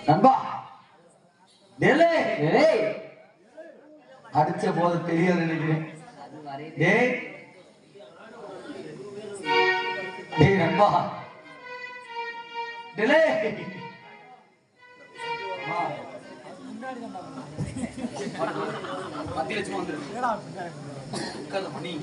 நண்பா அடிச்ச போது தெரியாது நினைக்கிறேன். நண்பா மணி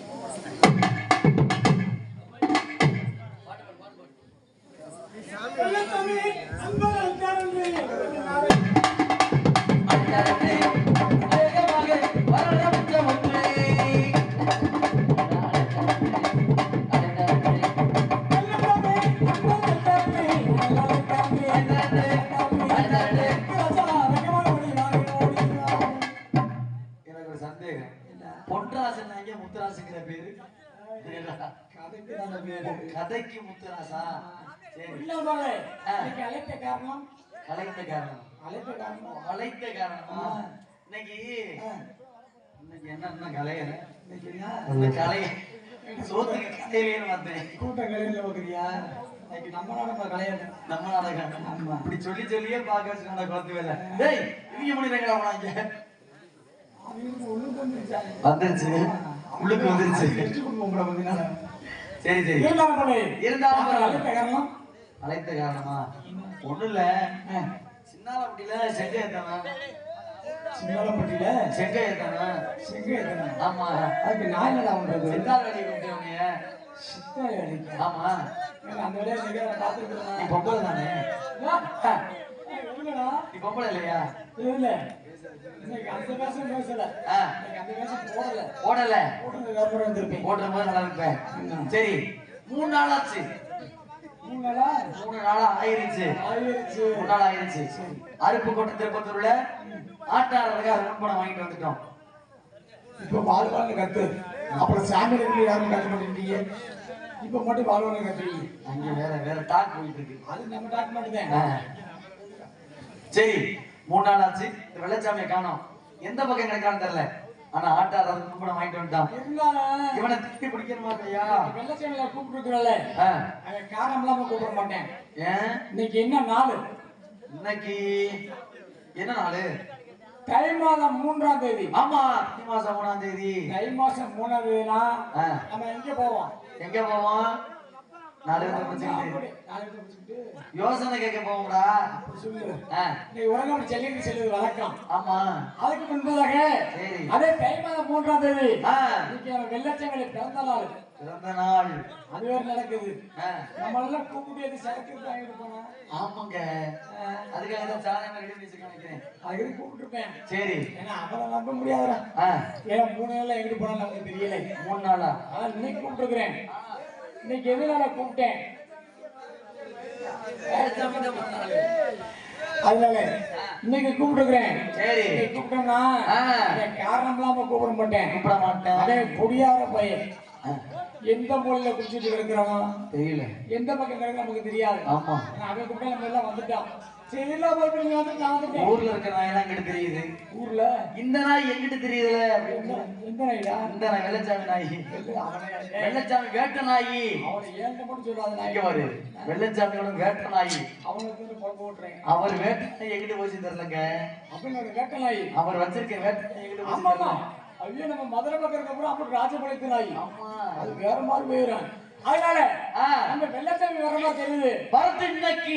கதைக்கு முத்துராசா. அழைத்த காரணம் இன்னைக்கு என்ன கலைய கலைய சோத்துக்கு கலையிலேன்னு பார்த்தேன். கூட்டம் கலையில பாக்குறியா? இன்னைக்கு நம்ம நாடகம் இப்படி சொல்லி சொல்லியே பார்க்க வச்சு குழந்தை வேலை. டேய் இவங்க முடியலங்களா வந்துருச்சு உள்ளுக்கு வந்துருச்சு. சரி சரி இருந்தாலும் அழைத்த காரணமா ஒண்ணு இல்ல. சின்னாலப்பட்டியில செங்க ஏத்தானா ஆமா. அதுக்கு நான் என்னடா பண்றது? சித்தாள் வேலையை கூப்பிட்டவங்க. சித்தாள் வேலைக்கு? ஆமா. அந்த வேலையை பார்த்துருக்கேன். நீ பொம்பளை தானே? நீ பொம்பளை இல்லையா? இல்ல அந்த வேஷம் பேசல. அந்த வேஷம் போடல போடுற போது நல்லா இருப்பேன். சரி 3 நாள் ஆச்சு. 3 நாளா ஆயிருச்சு. 3 நாள் ஆயிருச்சு. அருப்புக்கோட்டை திருப்பத்தூர்ல ஆட்டாளருக்காக முன்பணம் வாங்கிட்டு வந்துட்டோம். இப்ப வாழ்வாங்க கத்து. அப்புறம் சாமியார் யாரும் கத்த மாட்டேங்க. இப்ப மட்டும் வாழ்வாங்க கத்துறீங்க. அங்க வேற டாக் போயிட்டு இருக்கு. அது நம்ம டாக் மட்டும்தான். சரி 3 நாள் ஆச்சு. வெள்ளச்சாமியை காணோம். எந்த பக்கம் கிடைக்கான்னு தெரியல. ஆனா ஆட்டாளர் முன்பணம் வாங்கிட்டு வந்துட்டான். இவனை திருப்பி பிடிக்கணுமா இல்லையா? வெள்ளச்சாமியை கூப்பிட்டு இருக்கிறாள். காரணம் இல்லாம கூப்பிட மாட்டேன். ஏன் இன்னைக்கு என்ன நாள்? இன்னைக்கு என்ன நாள்? தை மாதம் 3ஆம் தேதி. ஆமா தை மாசம் 3ஆம் தேதி. தை மாசம் 3ஆம் தேதினா நம்ம எங்க போவோம்? யோசனை கேட்க போவோம்டா. உலகம் செல்லிட்டு செல்வது வழக்கம். ஆமா அதுக்கு முன்பதாக அதே தை மாதம் 3ஆம் தேதி வெள்ளச்சாமி பிறந்த நாள். அது வேற நடக்குது. நம்ம எல்லாம் கூப்பிட்டு சரக்கு வாங்கிட்டு போனோம். ஆமாங்க அதுக்காக தான் சாதனை ரெடி பண்ணி நினைக்கிறேன். அதுக்கு கூப்பிட்டு இருப்பேன். சரி ஏன்னா அவரை நம்ப முடியாதுடா. ஏன்னா 3 நாள்ல எங்கிட்டு போனா நமக்கு தெரியல. 3 நாளா? இன்னைக்கு கூப்பிட்டு இருக்கிறேன். இன்னைக்கு எதுனால கூப்பிட்டேன்? அதனால இன்னைக்கு கூப்பிட்டுக்கிறேன். சரி கூப்பிட்டோம்னா காரணம் இல்லாம கூப்பிட மாட்டேன். அதே குடியார பையன் எந்த மூலையில குடிச்சிட்டு இருக்கிறானோ தெரியல. எந்த பக்கம் கிடக்கு நமக்கு தெரியாது. ஆமா அவன் கூப்பிட்டா நம்ம எல்லாம் வந்துட்டான். சரி எல்லாம் ஊர்ல இருக்க நாய் எல்லாம் எங்கிட்ட தெரியுது. ஊர்ல இந்த நாய் எங்கிட்ட தெரியுதுல. எந்த நாய்டா? இந்த நாய் வெள்ளச்சாமி நாய். வெள்ளச்சாமி வேட்ட நாய். அவனை ஏன் மட்டும் சொல்லாத நாய் பாரு. வெள்ளச்சாமியோட வேட்ட நாய். அவனுக்கு பொறுப்பு ஓட்டுறேன். அவர் வேட்ட நாய் எங்கிட்ட போச்சு தெரியலங்க. அவனோட வேட்ட நாய் அவர் வச்சிருக்க வேட்ட நாய் எங்கிட்ட போச்சு தெரியல. ஐயோ நம்ம மதுரை பக்கம் இருக்க அப்புறம் ராஜபாளையத்து நாய். ஆமா அது வேற மாதிரி போயிடும். அதனால நம்ம வெள்ளச்சாமி வர மாதிரி தெரியுது. வரட்டு இன்னைக்கு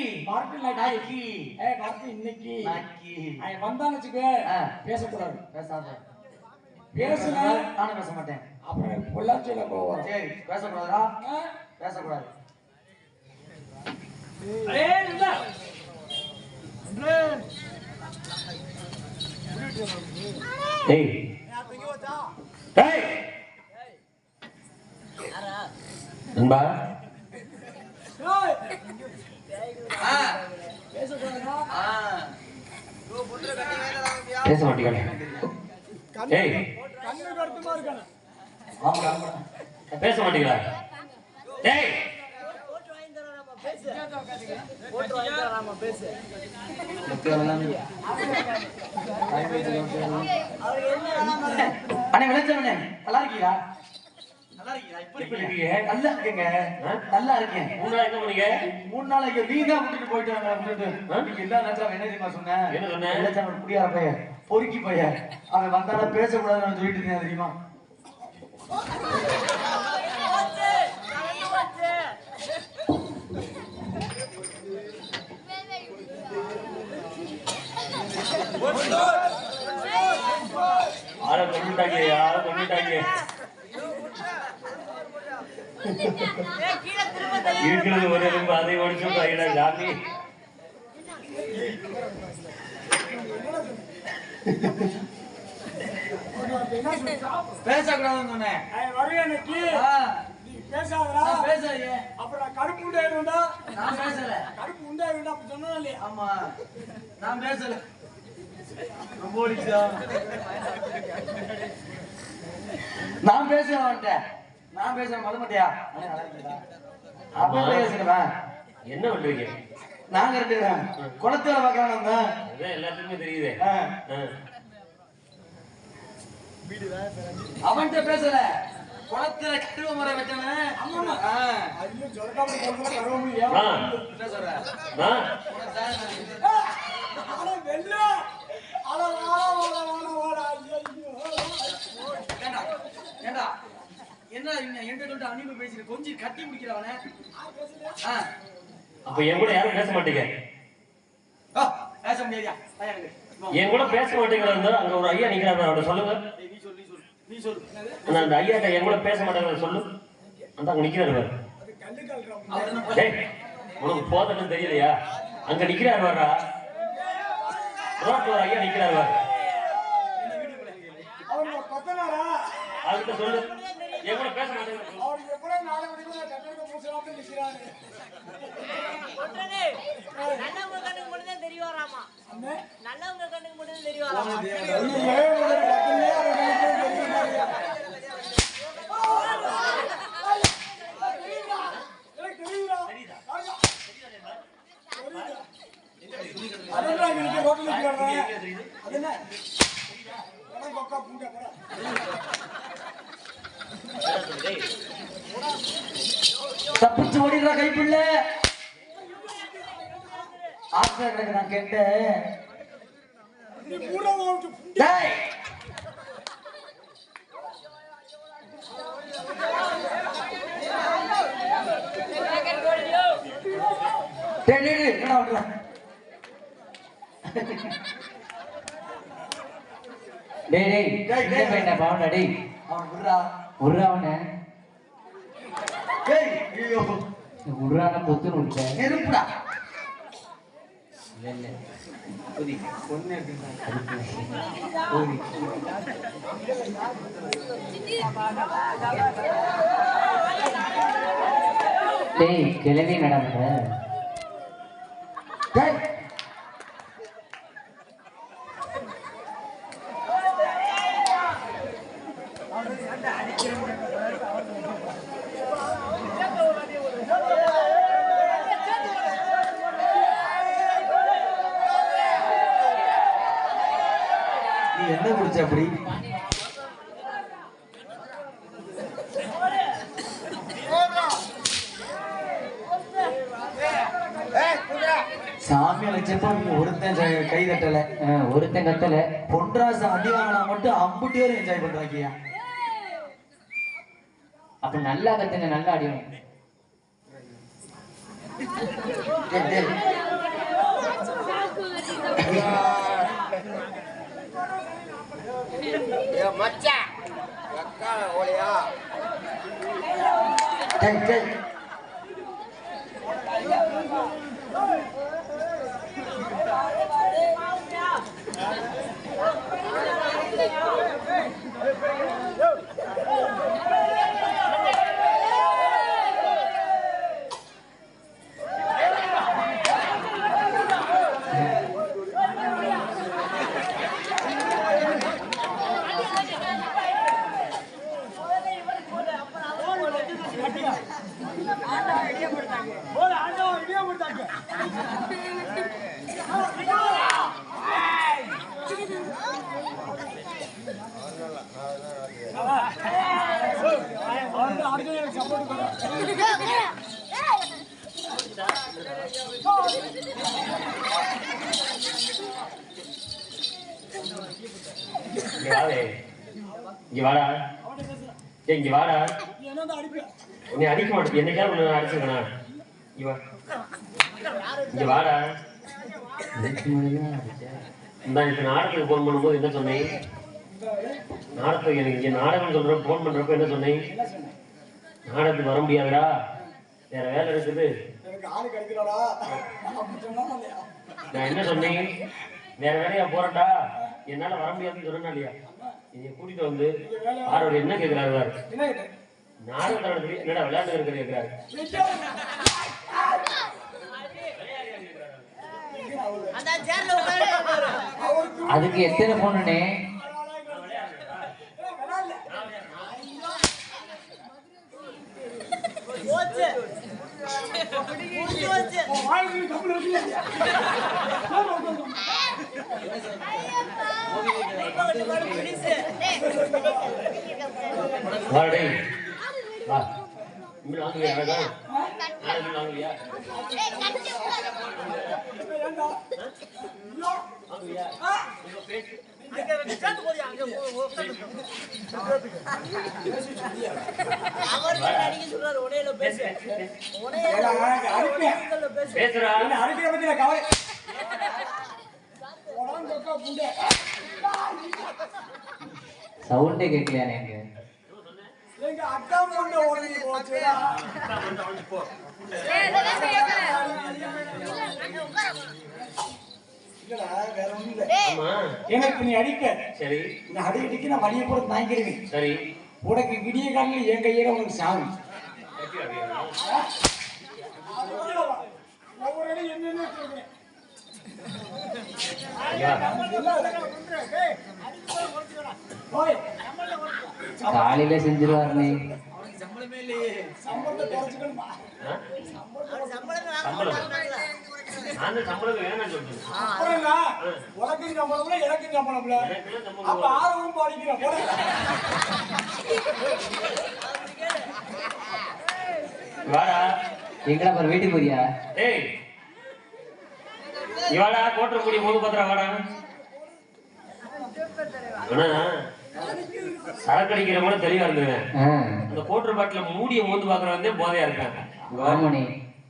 வந்தான்னு வச்சுக்க பேசக்கூடாது. பேசல நானும் பேச மாட்டேன். அப்புறம் பொள்ளாச்சியில போவோம். சரி பேசக்கூடாதா? பேசக்கூடாது. பேச மாட்டீங்க. பேச மாட்டீங்களா? அண்ணே விளைச்சவனே நல்லா இருக்கீங்களா? நல்லா இருக்கீங்களா? இப்ப இருக்கீங்க? நல்லா இருக்கீங்க. நல்லா இருக்கேன். 3 நாள் எங்க போனீங்க? 3 நாள் இங்க வீணா விட்டுட்டு போயிட்டாங்க. விட்டுட்டு எல்லா நேரத்துல என்ன தெரியுமா சொன்னேன்? என்ன சொன்னேன்? இல்ல ஒரு புடியார பையன், பொறுக்கி பையன். அவன் வந்தால பேசக்கூடாதுன்னு சொல்லிட்டு இருந்தேன் தெரியுமா? ஆளை கொண்டுட்டாங்க, ஆளை கொண்டுட்டாங்க. இருக்கிறது ஒரு எலும்பு, அதை ஒடிச்சு கையில சாமி. பேசக்கூடாதுன்னு சொன்னேன். பேசாதே. அப்புறம் கருப்பு உண்டாயிருந்தா நான் பேசல. கருப்பு உண்டாயிருந்தா அப்படி சொன்னா இல்லையா? ஆமா, நான் பேசல. ரொம்ப ஒடிச்சா. நான் பேசுறேன் அவன்கிட்ட. நான் பேசுறேன் மத மாட்டியா? என்ன பண்றீங்க? நாங்க இருக்கிறேன் குளத்துல பாக்குறான். எல்லாத்துக்குமே தெரியுது. அவன்கிட்ட பேசல. குளத்துல கருவ முறை வச்சானே. ஐயோ ஜொலகாம போறது கருவம் ஏன் என்ன சொல்ற? அட வெல்ல அட வாடா ஏண்டா என்ன என்கிட்ட சொல்லிட்டு அனுப்பி பேசிட்டு கொஞ்சம் கட்டி முடிக்கிறவனே. அப்ப என் கூட யாரும் பேச மாட்டீங்க? பேச முடியாதியா? என் கூட பேச மாட்டேங்கிறாரு. அங்க ஒரு ஐயா நிக்கிறாரு, அவரை சொல்லுங்க. நீ சொல்லு. அந்த ஐயாட்ட என் கூட பேச மாட்டேங்கிற சொல்லு. அந்த அங்க நிக்கிறாரு பாரு. உனக்கு போதன்னு தெரியலையா? அங்க நிக்கிறாரு வர்றா. ரோட்ல ஒரு ஐயா நிக்கிறாரு பாரு. அவர் கொத்தனாரா? அதுக்கு சொல்லு. என் கூட பேச மாட்டேங்கிற. அவர் எப்பற நாளை வரைக்கும் கட்டடக்க பூசலாம்னு நிக்கிறாரு. ஒட்டனே நல்லவங்க கண்ணுக்கு மட்டும் தான் தெரிவாராமா. அண்ணே நல்லவங்க கண்ணுக்கு மட்டும் தான் தெரிவாராமா. ஐயோ ஒரு கட்டலே அவருக்கு தெரியுமாரியா? எனக்கு தெரியுதா? அதெல்லாம் நீங்க ரோட்ல நிக்கிறாங்க. அதென்ன? நான் பக்கா பூண்டா போறா. தப்பிச்சு ஓடிடுறா கைப்பிள்ள. ஆஸ்திரேலியாக்கு நான் கேட்டேன். நீ பூரா ஓட்டு டேய் டேய் என்ன பண்ற? டேய் என்ன பாவனா டேய் அவன் விடுறா. உர்றாவனே. டேய் ஐயோ உர்றான பொத்துன்னு விட்ட. நெருப்புடா. இல்ல புடி பொண்ணு அப்படினா ஓடி. டேய் கிளவி நடந்துற. டேய் நீ என்ன குடிச்ச அப்படி? சாமி வச்சப்ப ஒருத்தன் கை தட்டல, ஒருத்தன் கத்தல. பொன்ராசு அடி வாங்கினா மட்டும் அம்புட்டி பேரும் என்ஜாய் பண்றாக்கியா. அப்ப நல்லா கத்துங்க, நல்லா அடியும். மச்சான் அக்கா ஓலையா டேய் டேய் இங்க வாவே. இங்க வாடா. ஏய் இங்க வாடா. உன்னை அடிக்க மாட்டேன். என்னைக்காவது உன்னை அடிச்சிருக்கனா? இங்க வா. இங்க வாடா. இந்த நாடகத்துக்கு போன் பண்ணும்போது என்ன சொன்னேன்? நாடகத்துக்கு எனக்கு இங்க நாடகம் சொல்றேன் போன் பண்றப்ப என்ன சொன்னேன்? நாடகத்துக்கு வர முடியாதுடா, வேற வேலை இருக்குது. நான் என்ன சொன்னேன்? வேற வேலையா போறேன்டா, என்னால வர முடியாதுன்னு சொன்னா இல்லையா? என்னை கூட்டிட்டு வந்து ஆரோட என்ன கேட்கிறாரு? நாடகத்தில் என்னடா விளையாட்டு இருக்கிற கேட்கிறாரு. அதுக்கு எத்தனை பொண்ணுனே? வாடே வா. இங்க வாங்குறியா? அழகா நாளைக்கு வாங்குறியா? வாங்குறியா? உங்க பேச்சு பேசுறா. சவுண்டே கேட்கலையா நீங்க? எங்க அக்கா முண்டை ஓடி போச்சு. எனக்கு நீ அடிக்க சரி, நான் அடிக்கடிக்கு நான் வழியை போட்டு தாங்கிக்கிறேன். சரி உனக்கு விடிய காலையில் என் கையில உனக்கு சாமி என்னன்னு சொல்றேன். காலையில செஞ்சிருவாரு நீ. சம்பளத்தை குறைச்சிக்கணுமா? அந்த சம்பளம் வேணாம் சொல்றேன். அப்புறம்னா உனக்கும் சம்பளம்ல எனக்கும் சம்பளம்ல அப்ப ஆர்வம் பாடிக்கிறேன். வாடா. எங்கடா பாரு வீட்டுக்கு போறியா? ஏய் இவாடா கோட்டை முடி மூணு பத்திரம் வாடா. ஆனா சரக்கு அடிக்கிற கூட தெளிவா இருந்துவேன். அந்த கோட்டர் பாட்டில மூடிய மூந்து பாக்குறவங்க போதையா இருக்காங்க. ஆமாண்ணே,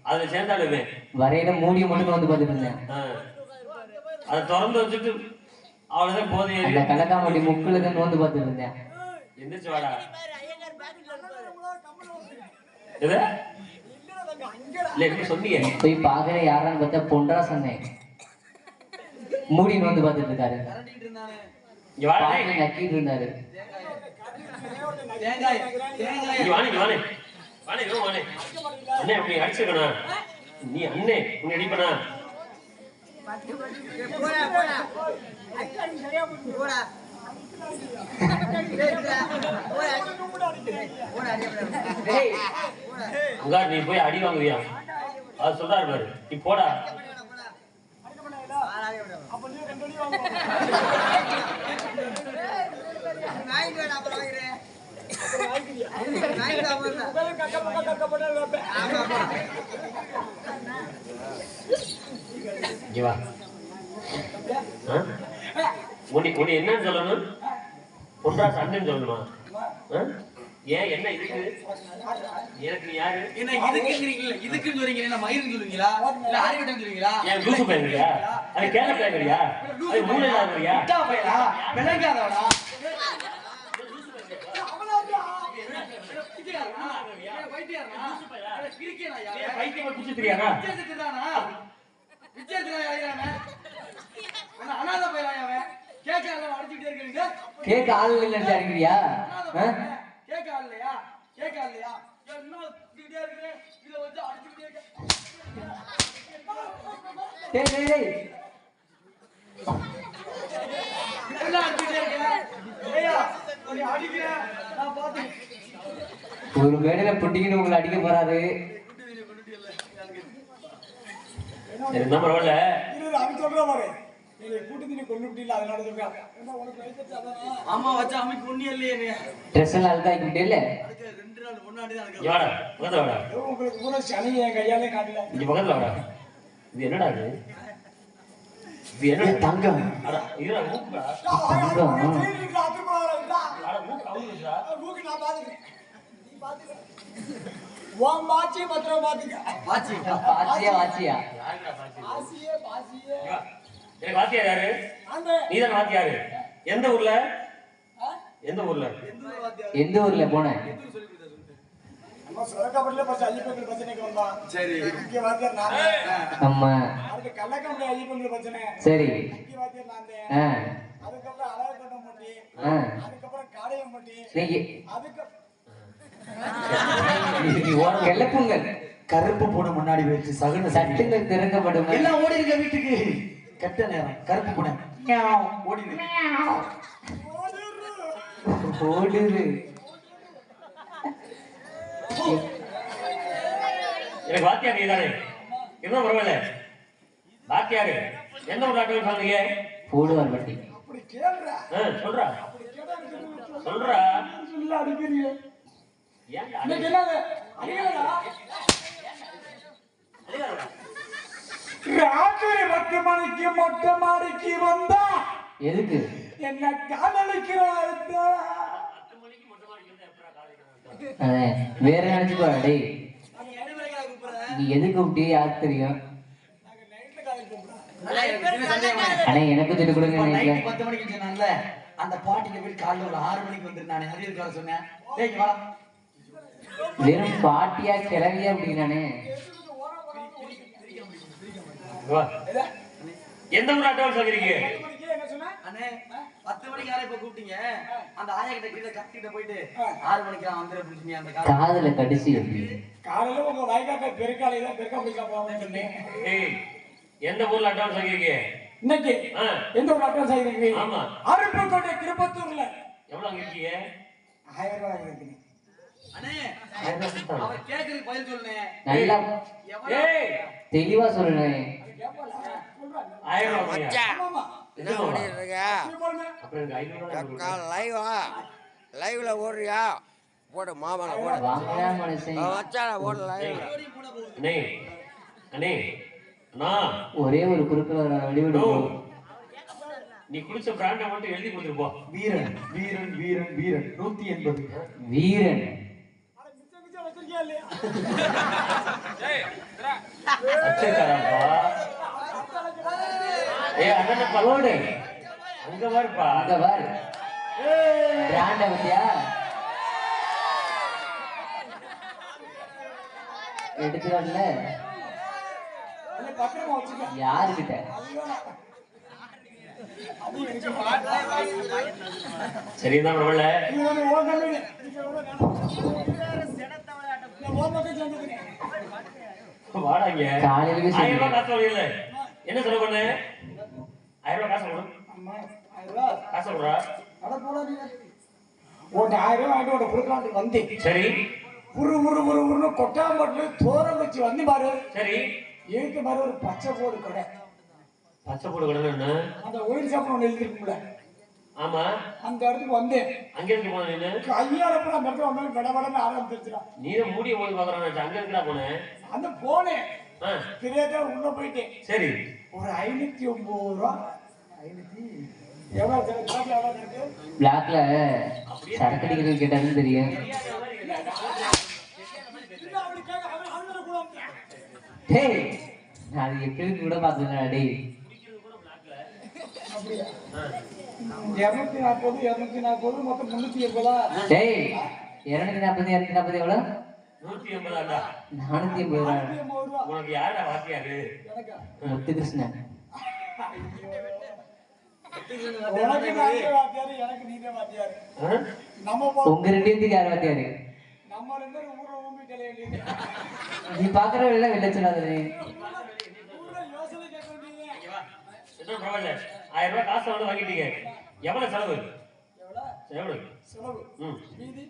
அதுல சேர்ந்தாலுமே வரையில மூடிய மட்டும் வந்து பார்த்துட்டு இருந்தேன். அதை திறந்து வச்சுட்டு அவ்வளவுதான் போதை. அந்த கலக்காமட்டி முக்குல தான் வந்து பார்த்துட்டு இருந்தேன். எந்திரிச்சு வாடா. எது இல்ல எப்படி சொன்னீங்க? போய் பாக்குற யாரான்னு பார்த்தா பொன்றா சொன்னேன். மூடின்னு வந்து பார்த்துட்டு இருக்காரு. நக்கிட்டு இருந்தாரு. அண்ணே அப்படி அடிச்சிருக்கணும். நீ அண்ணே உன்னை அடிப்பனா? நீ போய் அடி வாங்குவியா? அது சொல்றாரு பாரு. நீ போடா. உன்னை என்னன்னு சொல்லணும்? ஒன்றா சண்டைன்னு சொல்லணுமா? ஏன் என்ன இதுக்கு? எனக்கு யாரு என்ன இதுக்குங்கிறீங்களா? இதுக்குன்னு சொல்றீங்க, என்ன மயிர்னு சொல்லுவீங்களா? இல்ல ஆரிவிட்டம் சொல்லுவீங்களா? ஏன் லூசு பையன்றியா? அது கேரள பையன்றியா? அது மூளை இல்லாதவரியா? விட்டா பையனா? விளங்காதவனா? பைத்தியமா குச்சி தெரியாதா? அனாத பையனா? கேட்க அடிச்சுட்டே இருக்கீங்க. கேட்க ஆள் இல்லைன்னு அடிக்கிறியா? கேட்க இல்லையா? கேட்க இல்லையா? என்ன இப்படியே இருக்கே? இத வந்து அடிச்சுட்டே இருக்க. டேய் டேய் டேய். என்ன அடிச்சுட்டே இருக்க? ஏய்யா, நீ அடிக்கிற நான் பாத்து. ஒரு மேடையில புட்டிக்கிட்டு உங்களை அடிக்க போறாரு. என்ன பரவாயில்ல. அவன் சொல்ற பாரு, கூட்டத்தினை கொண்டு விட்டீங்களா? அதனால சொல்றேன். ஆமா வச்சா அமைக்கு ஒண்ணு இல்லையே. ட்ரெஸ் எல்லாம் அழுத்தாக்கிட்டே இல்ல. 2 நாள் முன்னாடி தான் இருக்கு. வாடா, பக்கத்துல வாடா. உங்களுக்கு பூரா சனி என் கையாலே காட்டல. இங்க பக்கத்துல வாடா. இது என்னடா இது? இது என்ன தங்கம் அட இதுல மூக்குடா தங்கம். அட மூக்கு அவுக்குடா பாச்சி பாச்சியா வாச்சியா? யாருடா பாத்து எனக்கு வாத்தியார் யாரு நீதான் வாத்தியாரு எந்த ஊர்ல எந்த ஊர்ல எந்த ஊர்ல போன? சரி ஆமா சரி. ஆ ஆ நீங்க கிளப்புங்கள். கருப்பு பூனை முன்னாடி வச்சு சகுன சட்டுங்கள் திறக்கப்படும். எல்லாம் ஓடி இருக்க வீட்டுக்கு கெட்ட நேரம் கருப்பு பூனை ஓடிடு ஓடுது. எனக்கு வாத்தியார் நீதானே என்ன பரவாயில்ல வாத்தியாரு எந்த ஊர் டாக்டர் சொன்னீங்க போடுவார் வண்டி. சொல்றா சொல்றா ராத்திரி 10 மணிக்கு மொட்டை மாடிக்கு வந்தா எதுக்கு? என்ன காதலிக்கிறாரு. வேற நினைச்சுக்கோ. டேய் நீ எதுக்கு கூப்பிட்டு யாருக்கு தெரியும்? ஆனா எனக்கு திட்டு கொடுங்க. 10 மணிக்கு சொன்னான்ல அந்த பாட்டிக்கு போய் காலைல ஒரு 6 மணிக்கு வந்துருந்தானே அது இருக்காக சொன்னேன். டேய் வா வெறும் பாட்டியா கிளவியா அப்படின்னானே. எந்த ஊர் டாக்டர் சொல்றீங்க அண்ணே 10 மணிக்கு யாரை இப்ப கூப்பிட்டீங்க அந்த ஆயா கிட்ட கீழ கத்திட்ட போயிட்டு 6 மணிக்கு நான் வந்துரு அப்படின்னு அந்த காதுல கடிச்சு எப்படி? காலையில உங்க வைகாக்க பெருக்காலையில பெருக்கா பிடிக்க போவாங்கன்னு சொன்னேன். எந்த ஊர்ல டாக்டர் சொல்றீங்க இன்னைக்கு எந்த ஒரு அட்ரஸ் ஆகிருக்கு? ஆமா அருப்புக்கோட்டை திருப்பத்தூர்ல. எவ்வளவு இருக்கீங்க? 1000 ரூபாய் இருக்குங்க. அண்ணே அவ கேக்குறதுக்கு பதில் சொல்லுனே. நல்லா ஏய் தெளிவா சொல்லுனே. 1000 ரூபாய் ஆமாமா. என்ன பண்ணிட்டு இருக்க? அப்புறம் 500 அக்கா லைவ்ல ஓடுறியா? போடு மாமலை போடு. வாங்கடா மனுஷன். வச்சாடா போடு லைவ்ல. அண்ணே அண்ணே அண்ணா ஒரே ஒரு குறுக்குல வெளிவிடு. நீ குடிச்ச பிராண்ட மட்டும் எழுதி கொடுத்துட்டு போ. வீரன் வீரன் வீரன் வீரன் 180 வீரன். அச்சக்காரப்பா ஏய் அண்ணன பலோடு அங்க வரப்பா அங்க பாரு. பிராண்ட பத்தியா? எடுத்துக்கல பத்திரமா வச்சுக்க. யாருக்கிட்ட? சரிதான் பரவாயில்ல. இது வந்து ஓ கம்பெனி. ஓ பக்கம் சேர்ந்துக்கிறேன். வாடாங்க காலையில 1000 ரூபாய் காசு வரல என்ன செலவு பண்ண? 1000 ரூபாய் காசு கொடு. அம்மா 1000 ரூபாய். காசு கொடுறா. அட போடா நீ. ஓட்ட 1000 ரூபாய் ஆயிட்டு ஓட்ட குடுக்கலாம்னு வந்தே. சரி புரு கொட்டாம்பட்டு தோரம் வச்சு வந்து பாரு. சரி ஏத்து பாரு ஒரு பச்சை போடு கடை. பச்சை போடு கடை என்ன? அந்த ஒயில் ஷாப் ஒன்று எழுதிருக்கும்ல. ஆமா அந்த இடத்துக்கு வந்தேன். அங்க இருந்து போன நீ கையால போய் அந்த இடத்துல வந்து கடை ஆரம்பிச்சிருச்சுடா. நீ மூடிய போய் பாக்குறான் அங்க இருக்கா போனேன். அந்த போனேன் தெரியாத உள்ள போயிட்டேன். சரி ஒரு 509 ரூபா. 500 எவ்வளவு இருக்கு? பிளாக்ல சரக்கு அடிக்கிறது கேட்டாலும் தெரியும். டேய் நான் அது எப்படி கூட பார்த்தேன். டேய் 240 மொத்தம் 380. டேய் 240 எவ்வளவு? 180 ஆண்டா. 480 ரூபா. உனக்கு யாரா வாத்தியாரு? முத்துகிருஷ்ணன். உனக்கு நானே வாத்தியாரு, எனக்கு நீங்க வாத்தியாரு. நம்ம உங்க ரெண்டு பேருக்கு யார் வாத்தியாரு? நம்ம ரெண்டு பேரும் ஊரை ஊம்பிட்டே வேண்டியது. நீ பாக்குற வெள்ள வெள்ள சொல்லாதே. ஊர்ல யோசனை கேட்க வேண்டியது. என்ன பரவாயில்ல 1000 ரூபாய் காசு வந்து வாங்கிட்டீங்க. எவ்வளவு செலவு? எவ்வளவு செலவு மீதி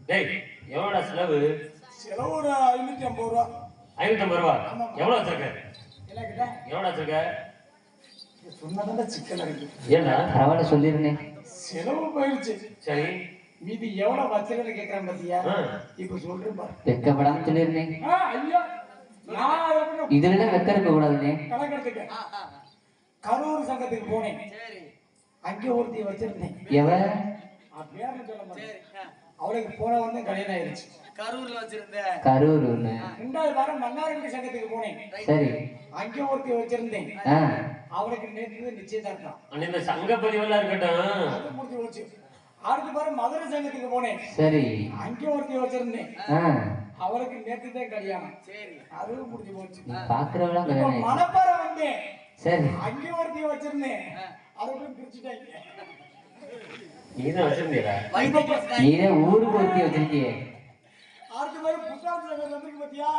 டேய் எவ்வளவுடா செலவு? செலவு ஒரு 550 ரூபா. 550 ரூபா. எவ்வளவு வச்சிருக்க? எனக்கிட்ட எவ்வளவு வச்சிருக்க? சொன்னதால சிக்கல் இருக்கு. ஏன்னா பரவாயில்ல சொல்லிருந்தேன். செலவு போயிடுச்சு. சரி மீதி எவ்வளவு வச்சிருக்கேன்னு கேக்குறேன் பாத்தியா? இப்ப சொல்றேன் பாரு. வெக்கப்படாம சொல்லிருந்தேன். ஐயா நான் இதுல வெக்க இருக்க கூடாதுனே. கணக்கெடுத்துக்க. கரூர் சங்கத்துக்கு போனேன். சரி அங்கே ஒருத்தி வச்சிருந்தேன். எவ பேர்னு சொல்ல மாட்டேன். அவளுக்கு போன உடனே கல்யாணம் ஆயிடுச்சு. கரூர்ல வச்சிருந்த கரூர்னு. 2வது வாரம் மன்னார்குடி சங்கத்துக்கு போனேன். சரி. அங்கே ஒருத்தி வச்சிருந்தேன். அவளுக்கு நேற்று நிச்சயதார்த்தம். இந்த சங்க பதிவெல்லாம் இருக்கட்டும். அது முடிஞ்சு போச்சு. அடுத்த வாரம் மதுரை சங்கத்துக்கு போனேன். சரி. அங்கே ஒருத்தி வச்சிருந்தேன். அவளுக்கு நேற்று தான் கல்யாணம். சரி அதுவும் முடிஞ்சு போச்சு. பாக்குறவெல்லாம் இப்ப கல்யாணம். மணப்பாறை வந்தேன். சரி. அங்கே ஒருத்தி வச்சிருந்தேன். அதுக்கும் பிரிச்சுட்டாங்க. நீதான் வச்சிருந்தீரா? நீனே ஊருக்கு ஒருத்தி வச்சிருக்கியே. அடுத்த வாரம் புத்தாண்டு சங்கம் வந்திருக்கு பாத்தியா?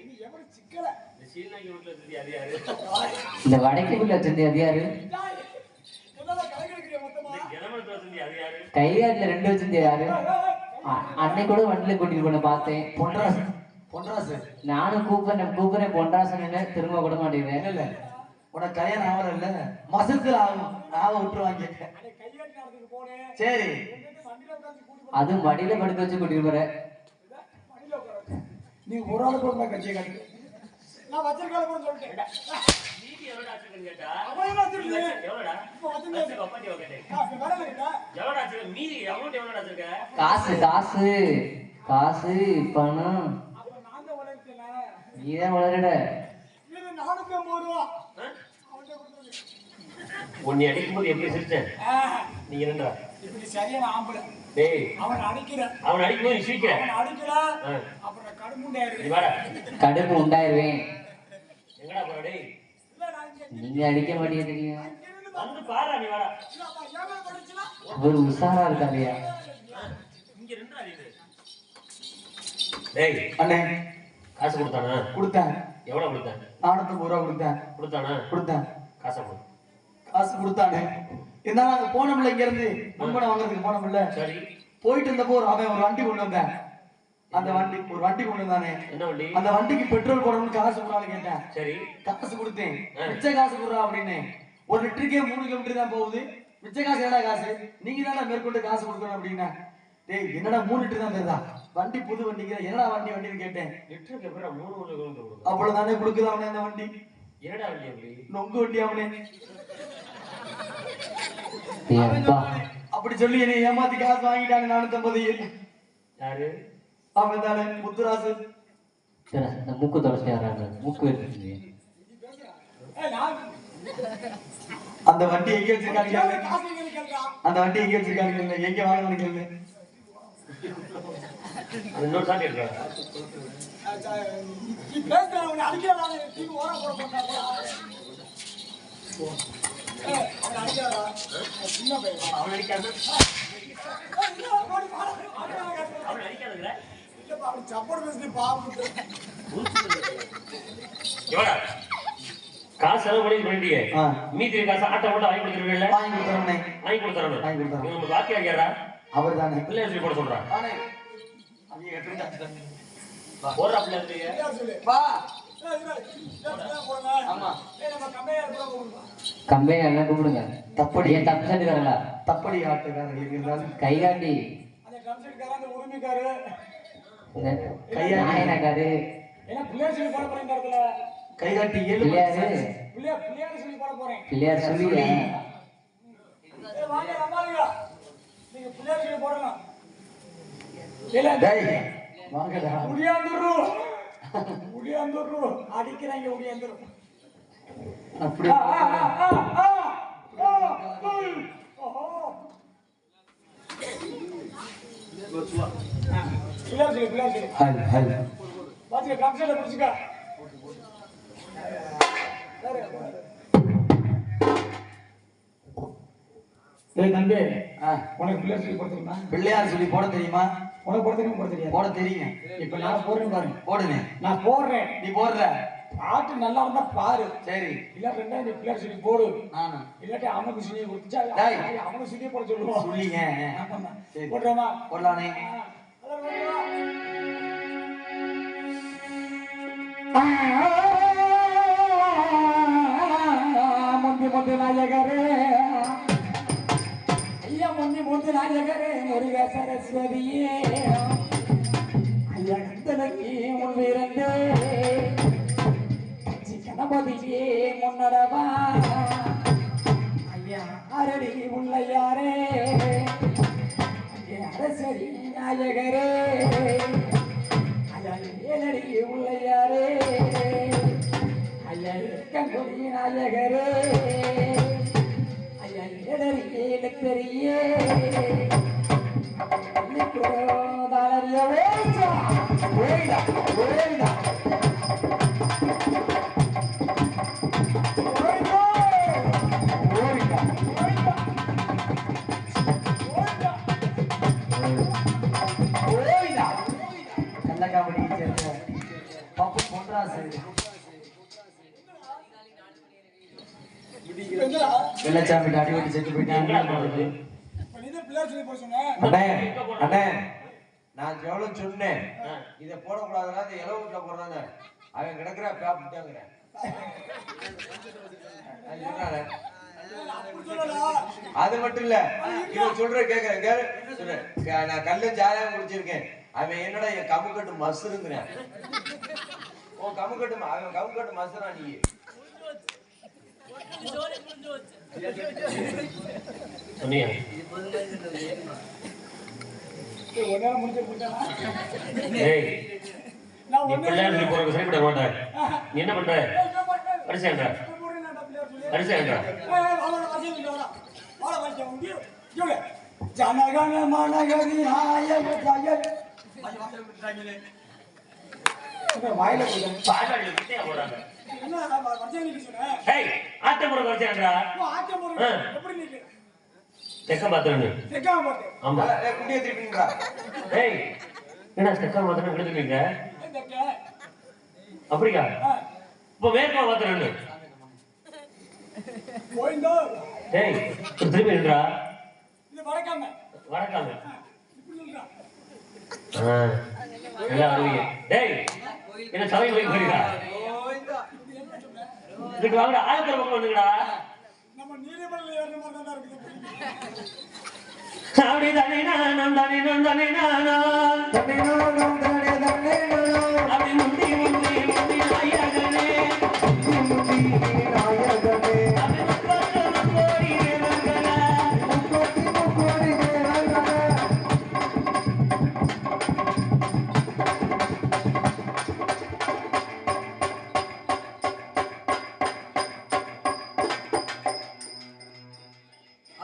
இது எவ்வளவு சிக்கல. இந்த சீனாக்கி வீட்டுல இருந்து அது யாரு? இந்த வடக்குள்ள வச்சிருந்தே அது யாரு? என்னடா கலக்கிற மொத்தமா? ஜனமரத்துல வச்சிருந்தே அது யாரு? கைகாட்டுல 2 வச்சிருந்தே யாரு? அன்னைக்கு கூட வண்டியில கூட்டிட்டு போன பார்த்தேன். பொன்ராசு நானும் கூப்பிடுறேன் பொன்ராசன் திரும்ப கூட மாட்டேங்கிறேன். இல்ல உனக்கு கல்யாணம் ஆகல இல்ல மசத்துல ஆக விட்டுருவாங்க. கையாட்டு நடந்துட்டு போனேன். சரி வண்டியில உட்கார்ந்து கூட்டி அது மடியில படுக்க வச்சு கூட்டிட்டு போற. வண்டியில உட்கார. நீ ஒரு ஆளு கூட கட்சியை காட்டு. நான் வச்சிருக்கல போன்னு சொல்லிட்டேன். நீதி எவ்வளவு ஆச்சுன்னு கேட்டா? அவன் என்ன வச்சிருக்கீங்க? எவ்வளோடா? இப்போ வச்சிருக்கேன். அப்பாட்டி கேட்டேன். காசு வரல இருக்கா? எவ்வளவு ஆச்சு? மீதி அமௌண்ட் எவ்வளவு ஆச்சுங்க? காசு பணம் அப்ப நான் தான் உழைச்சேன். நீதான் வளரட. இது 450 ரூபா. அவன்கிட்ட கொடுத்துருங்க. உன்னை அடிக்கும்போது எப்படி சிரிச்சேன்? நீங்க என்னடா? இப்படி சரியான ஆம்பளை. டேய் அவன் அடிக்கிறான். அவன் அடிக்கும்போது நீ சிரிக்கிற. அவன் அடிக்கிறான். அப்புறம் கடுமுண்டாயிரு. நீ வாடா. கடுப்பு உண்டாயிருவேன். எங்கடா போற டேய்? இல்ல நான் இங்க நீங்க அடிக்க மாட்டேங்கிறீங்க. இருந்து வந்து பாரா நீ வாடா. அப்பா ஏமா படிச்சனா? ஒரு உஷாரா இருக்காதியா. இங்க நின்றா நீ. டேய் அண்ணே காசு கொடுத்தானா? கொடுத்தேன். எவ்வளவு கொடுத்தான்? 450 ரூபா கொடுத்தேன். கொடுத்தானா? காசு கொடு. காசு கொடுத்தானே. இருந்தாலும் நாங்க போனோம்ல இங்க இருந்து நம்பனை வாங்குறதுக்கு போனோம்ல. சரி. போயிட்டு இருந்தப்போ அவன் ஒரு வண்டி கொண்டு வந்தேன். அந்த வண்டி ஒரு வண்டி கொண்டு வந்தானே. என்ன வண்டி? அந்த வண்டிக்கு பெட்ரோல் போடணும்னு காசு கொடுறான்னு கேட்டேன். சரி. காசு கொடுத்தேன். மிச்ச காசு கொடுறா அப்படின்னு. 1 லிட்டருக்கே 3 கிலோமீட்டர் தான் போகுது. மிச்ச காசு என்னடா காசு? நீங்க தானே மேற்கொண்டு காசு கொடுக்கணும் அப்படின்னா. டேய் என்னடா 3 லிட்டர் தான் தருதா? வண்டி புது வண்டிக்கு என்னடா வண்டின்னு கேட்டேன். லிட்டருக்கு அப்புறம் 3 கிலோமீட்டர் கொடுக்கும். அவ்வளவுதானே கொடுக்குது அவனே அந்த வண்டி. என்னடா வண்டி அப்படி? நொங்கு வண்டி அவனே. ஏப்பா அப்படி சொல்லி என்னை ஏமாத்தி காசு வாங்கிட்டாங்க 450. யாரு? அவன் தானே முத்துராசு. சரி இந்த மூக்கு தொடச்சி வர்றாங்க. மூக்கு எடுத்துட்டு ஏய் நான் அந்த வண்டி எங்க வச்சிருக்காங்க? காசு எங்க இருக்கா? அந்த வண்டி எங்க வச்சிருக்காங்க? எங்க வாங்கணும் கேளு. அது இன்னொரு சாட்டி இருக்கா? நீ பேசுற அவனை அடிக்கறானே தீக்கு ஓர போட போறாங்க. ஏய் அவன் அடிக்கறா. சின்ன பையன். அவன் அடிக்காத. இல்ல ஓடி பாரு. அவன் அடிக்காதங்கற? இல்லப்பா அவன் சப்போர்ட் பேசி பாப்பு. எவ்வளவு? காசு செலவு பண்ணிட்டியே. மீதி காசு ஆட்டோ போட்டு வாங்கி கொடுத்துருவீல்ல? வாங்கி கொடுத்தறனே. வாங்கி கொடுத்துறணும். வாங்கி கொடுத்தறணும். நம்ம பாக்கி யாரா? அவர்தானே. பிள்ளை சொல்லி போட சொல்றான். ஆனே. அவிய கட்டுங்க. போறா பிள்ளை இருக்கீங்க. வா. ஏய் இங்க போங்க. ஆமா. ஏய் நம்ம கம்பெனில கூட போடுங்க. கம்பெனி எல்லாம் கூப்பிடுங்க. தப்படி ஏன் தப்பு செஞ்சுக்காரங்களா? தப்படி ஆட்டுக்காரர்களுக்கு இருந்தாலும் கை காட்டி அந்த கம்செட்கார அந்த உரிமைக்காரு நாயனக்காரு ஏன்னா பிள்ளையார் சொல்லி போட போறேன் இந்த இடத்துல. கை காட்டி பிள்ளையாரு பிள்ளையார் சொல்லி போட போறேன். பிள்ளையார் சொல்லி ஏய் வாங்க நம்பாதீங்க. நீங்க பிள்ளையார் சொல்லி போடலாம். இல்ல டேய் வாங்கடா. உடியாந்துரு அடிக்கிறாங்க உடியாந்துரு. அப்படி பிள்ளையார் சொல்லி ஹல் ஹல். பாத்துக்க கம்செட்ல பிடிச்சுக்க. ஏய் தம்பி உனக்கு பிள்ளையார் சொல்லி போட தெரியுமா? பிள்ளையார் சொல்லி போட தெரியுமா? உனக்கு போட தெரியுமா? போட தெரியாது. போட தெரியும். இப்ப நான் போடுறேன் பாருங்க. போடுங்க. நான் போடுறேன். நீ போடுற. பாட்டு நல்லா இருந்தா பாரு. சரி. இல்ல ரெண்டா நீ பிள்ளையார் சொல்லி போடு. நானு. இல்லாட்டி அவனுக்கு சொல்லி கொடுத்தா டேய் அவனுக்கு சொல்லி போட சொல்லுவோம். சொல்லிங்க. ஆமாமா. சரி. போடுறோமா? போடலானே. முந்தி நாயகரே ஐயா முந்தி நாயகரே முருக சரஸ்வதியே ஐயா கந்தனுக்கு முன்பிருந்தே கணபதியே முன்னடவா யாரடி உள்ளையாரே அரசடி நாயகரே ஏனடி உள்ளையாரே ஐயா கங்குடி நாயகரே ஐயா ஏடரி ஏலக்கரியே தாளரிய ஓய்டா ஓய்டா ஓய்டா கள்ளக்காமடியை சேர்ந்த பப்பு பொன்ராசு வெள்ளச்சாமி அடிவடி செத்து போயிட்டாங்க. அண்ணே அண்ணே நான் எவ்வளவு சொன்னேன் இதை போடக்கூடாதுன்னா இந்த இலவு வீட்டுல போடுறாங்க அவன் கிடக்குற பேப்பிட்டாங்க அது மட்டும் இல்ல இவன் சொல்ற கேக்குறேன் நான் கல்லு ஜாலியாக குடிச்சிருக்கேன் அவன் என்னடா என் கமுக்கட்டு மசுருங்கிறேன் உன் கமுக்கட்டு அவன் கமுக்கட்டு மசுரா நீ சொன்னியா நீ பிள்ளையார் போறது சரிப்பட மாட்டார். நீ என்ன பண்ற? வரிசையாண்டா வரிசையாண்டா ஜனகன மனகரி நாயக ஜய வாயில பாலாடி விட்டே போறாங்க. என்ன வரிசையா சொன்னே? ஏய் ஆட்டம் போற வரிசையாண்டா. ஆட்டம் போற எப்படி நீங்க? தெக்க பாத்துறேன். தெக்க பாத்து. ஆமா. குடியே திருப்பிங்கடா. ஏய் என்ன தெக்க பாத்துறேன் எடுத்துக்கீங்க. தெக்க. அப்படியா? இப்போ வேகமா பாத்துறேன். போயிண்டோ. ஏய் திருப்பி நின்றா. இது வடக்காம. வடக்காம. இப்படி நின்றா. நல்லா வருவீங்க. டேய் என்ன சபை போய் போறீங்களா? இதுக்கு வாங்க ஆயத்தர பக்கம் வந்துங்கடா. நம்ம நீலமலையில ஏறுற மாதிரி தான் இருக்குது. அப்படி தானே நானும் தானே நான் தானே நானும் தனே நானும் தனே தனே நானும் அப்படி முந்தி முந்தி முந்தி நாயகனே முந்தி நாயகனே அப்படி முக்கோடி தேவர்களா முக்கோடி தேவர்களா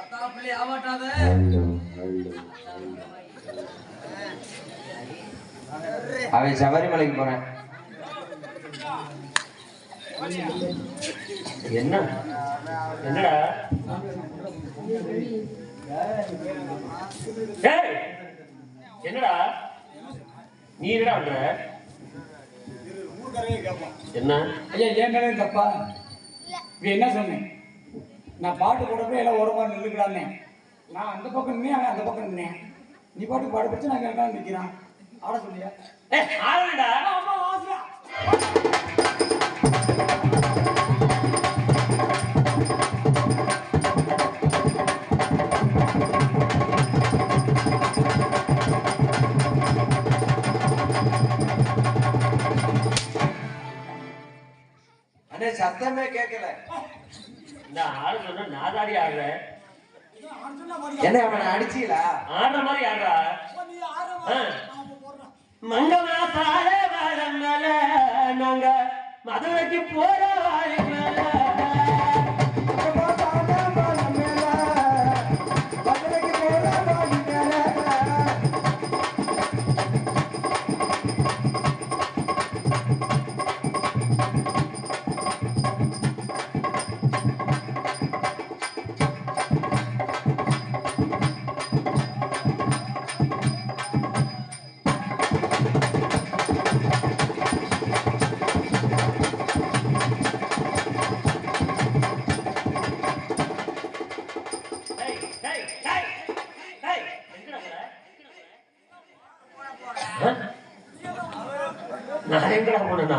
அத்தாப்பிள்ளை ஆவாட்டாத அவன் சபரிமலைக்கு போறேன். என்ன என்னடா ஏய் என்னடா நீ என்னடா பண்ற? என்ன ஐயா ஏன் மேலே தப்பா? இது என்ன சொன்னேன்? நான் பாட்டு போடுறப்ப எல்லாம் ஒரு மாதிரி நின்றுக்கிறானே. நான் அந்த பக்கம் நின்னேன், அவன் அந்த பக்கம் நின்னேன். நீ பாட்டு பாடு பிடிச்சு நாங்கள் எல்லாம் நிற்கிறான். ஆட சொல்லியா? ஏய் ஆளுடா ஆமா ஆசை. அண்ணே சத்தமே கேட்கல. இந்த ஆளு சொன்னா நாதாரி ஆடுற. என்ன அவனை அடிச்சீங்களா? ஆடுற மாதிரி ஆடுறா. நீ ஆடுற மாதிரி நான் போடுறேன். மங்கமா பாட வாழம் மேல நாங்க மதுரைக்கு போற வாழை மேல நான் எங்கடா போனா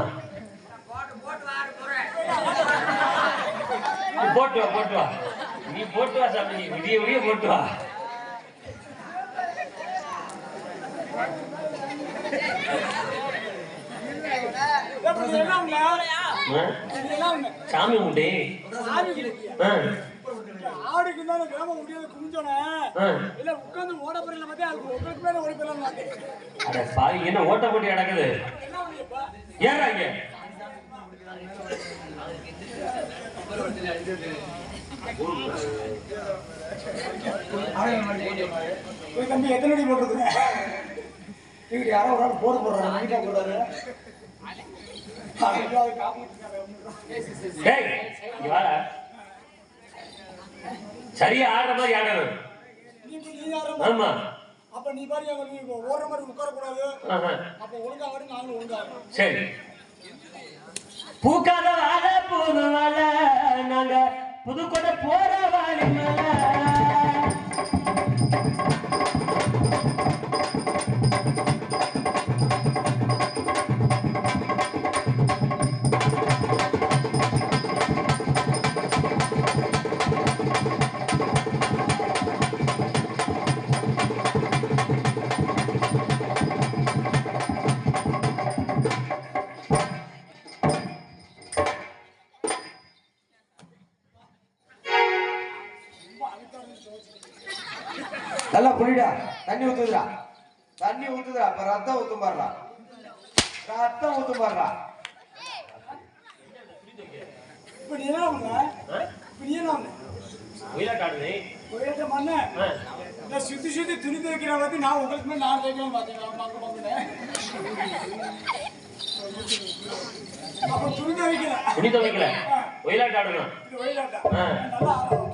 போட்டு வா நீ போட்டு வா சாமி நீ விடிய விடிய போட்டு வா சாமி உண்டே ஆடு நாளைக்கு இருந்தாலும் கிராமம் முடியாது குமிஞ்சோனே இல்ல உட்கார்ந்து ஓட போறீங்க பார்த்தா அது உங்களுக்கு மேல ஓடி போறலாம் மாட்டே. அட பாவி என்ன ஓட்ட போட்டி நடக்குது? என்ன பண்ணியப்பா? ஏறாங்க. தம்பி எத்தனை அடி போட்டுருக்குங்க? இவங்க யாரோ ஒரு ஆள் போடுறாரு நைட்டா போடுறாரு. டேய் இங்க வாடா. சரியா ஆடுற மாதிரி ஆடணும். ஆமா. அப்ப நீ பாரு எங்க ஓடுற மாதிரி உட்கார கூடாது. அப்ப ஒழுங்கா ஆடு நாங்களும் ஒழுங்கா ஆடுறோம். சரி. பூக்காத வாழ புது வாழ நாங்க புதுக்கோட்டை போற வாழி மலை. நல்லா புரியுடா. தண்ணி ஊத்துதுடா, தண்ணி ஊத்துதுடா. அப்ப ரத்தம் ஊத்து பாடுறா, ரத்தம் ஊத்து பாடுறா. இப்ப நீ என்ன பண்ண? இப்ப நீ என்ன பண்ண? ஒயிலாட்டாடுது. ஒயிலாட்ட மண்ண இந்த சுத்தி துணி துவைக்கிற பத்தி நான் உங்களுக்கு மேல நான் துவைக்கலாம் பார்த்தேன். அப்ப துணி துவைக்கல ஒயிலாட்டாடணும். ஒயிலாட்டா நல்லா ஆடுறோம்.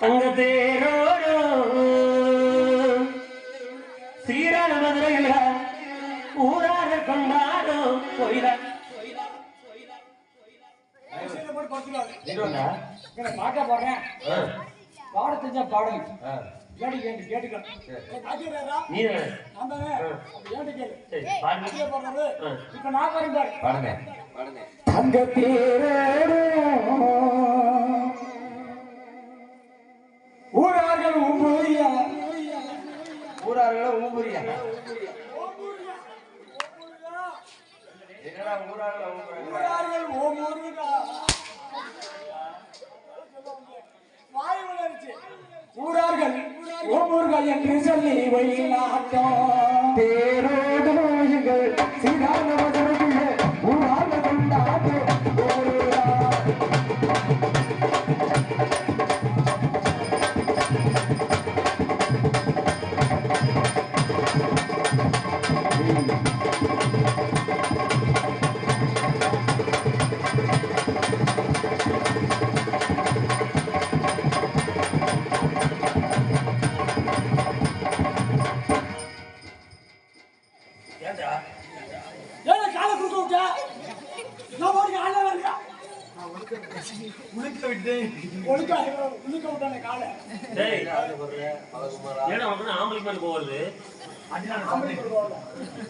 தங்க தேரோடும் சீரான மதுரையில் ஊராக கொண்டாடும் கோயிலா பாட்டா பாடுறேன். பாட தெரிஞ்சா பாடுங்க. கேட்டுக்கலாம். இப்ப நான் பாருங்க. தங்க தேரோடும் ஊரார்கள் ஊம்புரியா. ஊரார்கள் ஊம்புரியா. என்னடா ஊரார்கள் ஊம்புரியா. வாய் வளர்ச்சி. ஊரார்கள் ஊம்புர்கள் என்று சொல்லி ஒயிலாட்டம் தேரோடு நோய்கள் சீரான மதுரையில் ஊரார்கள் கொண்டாடு.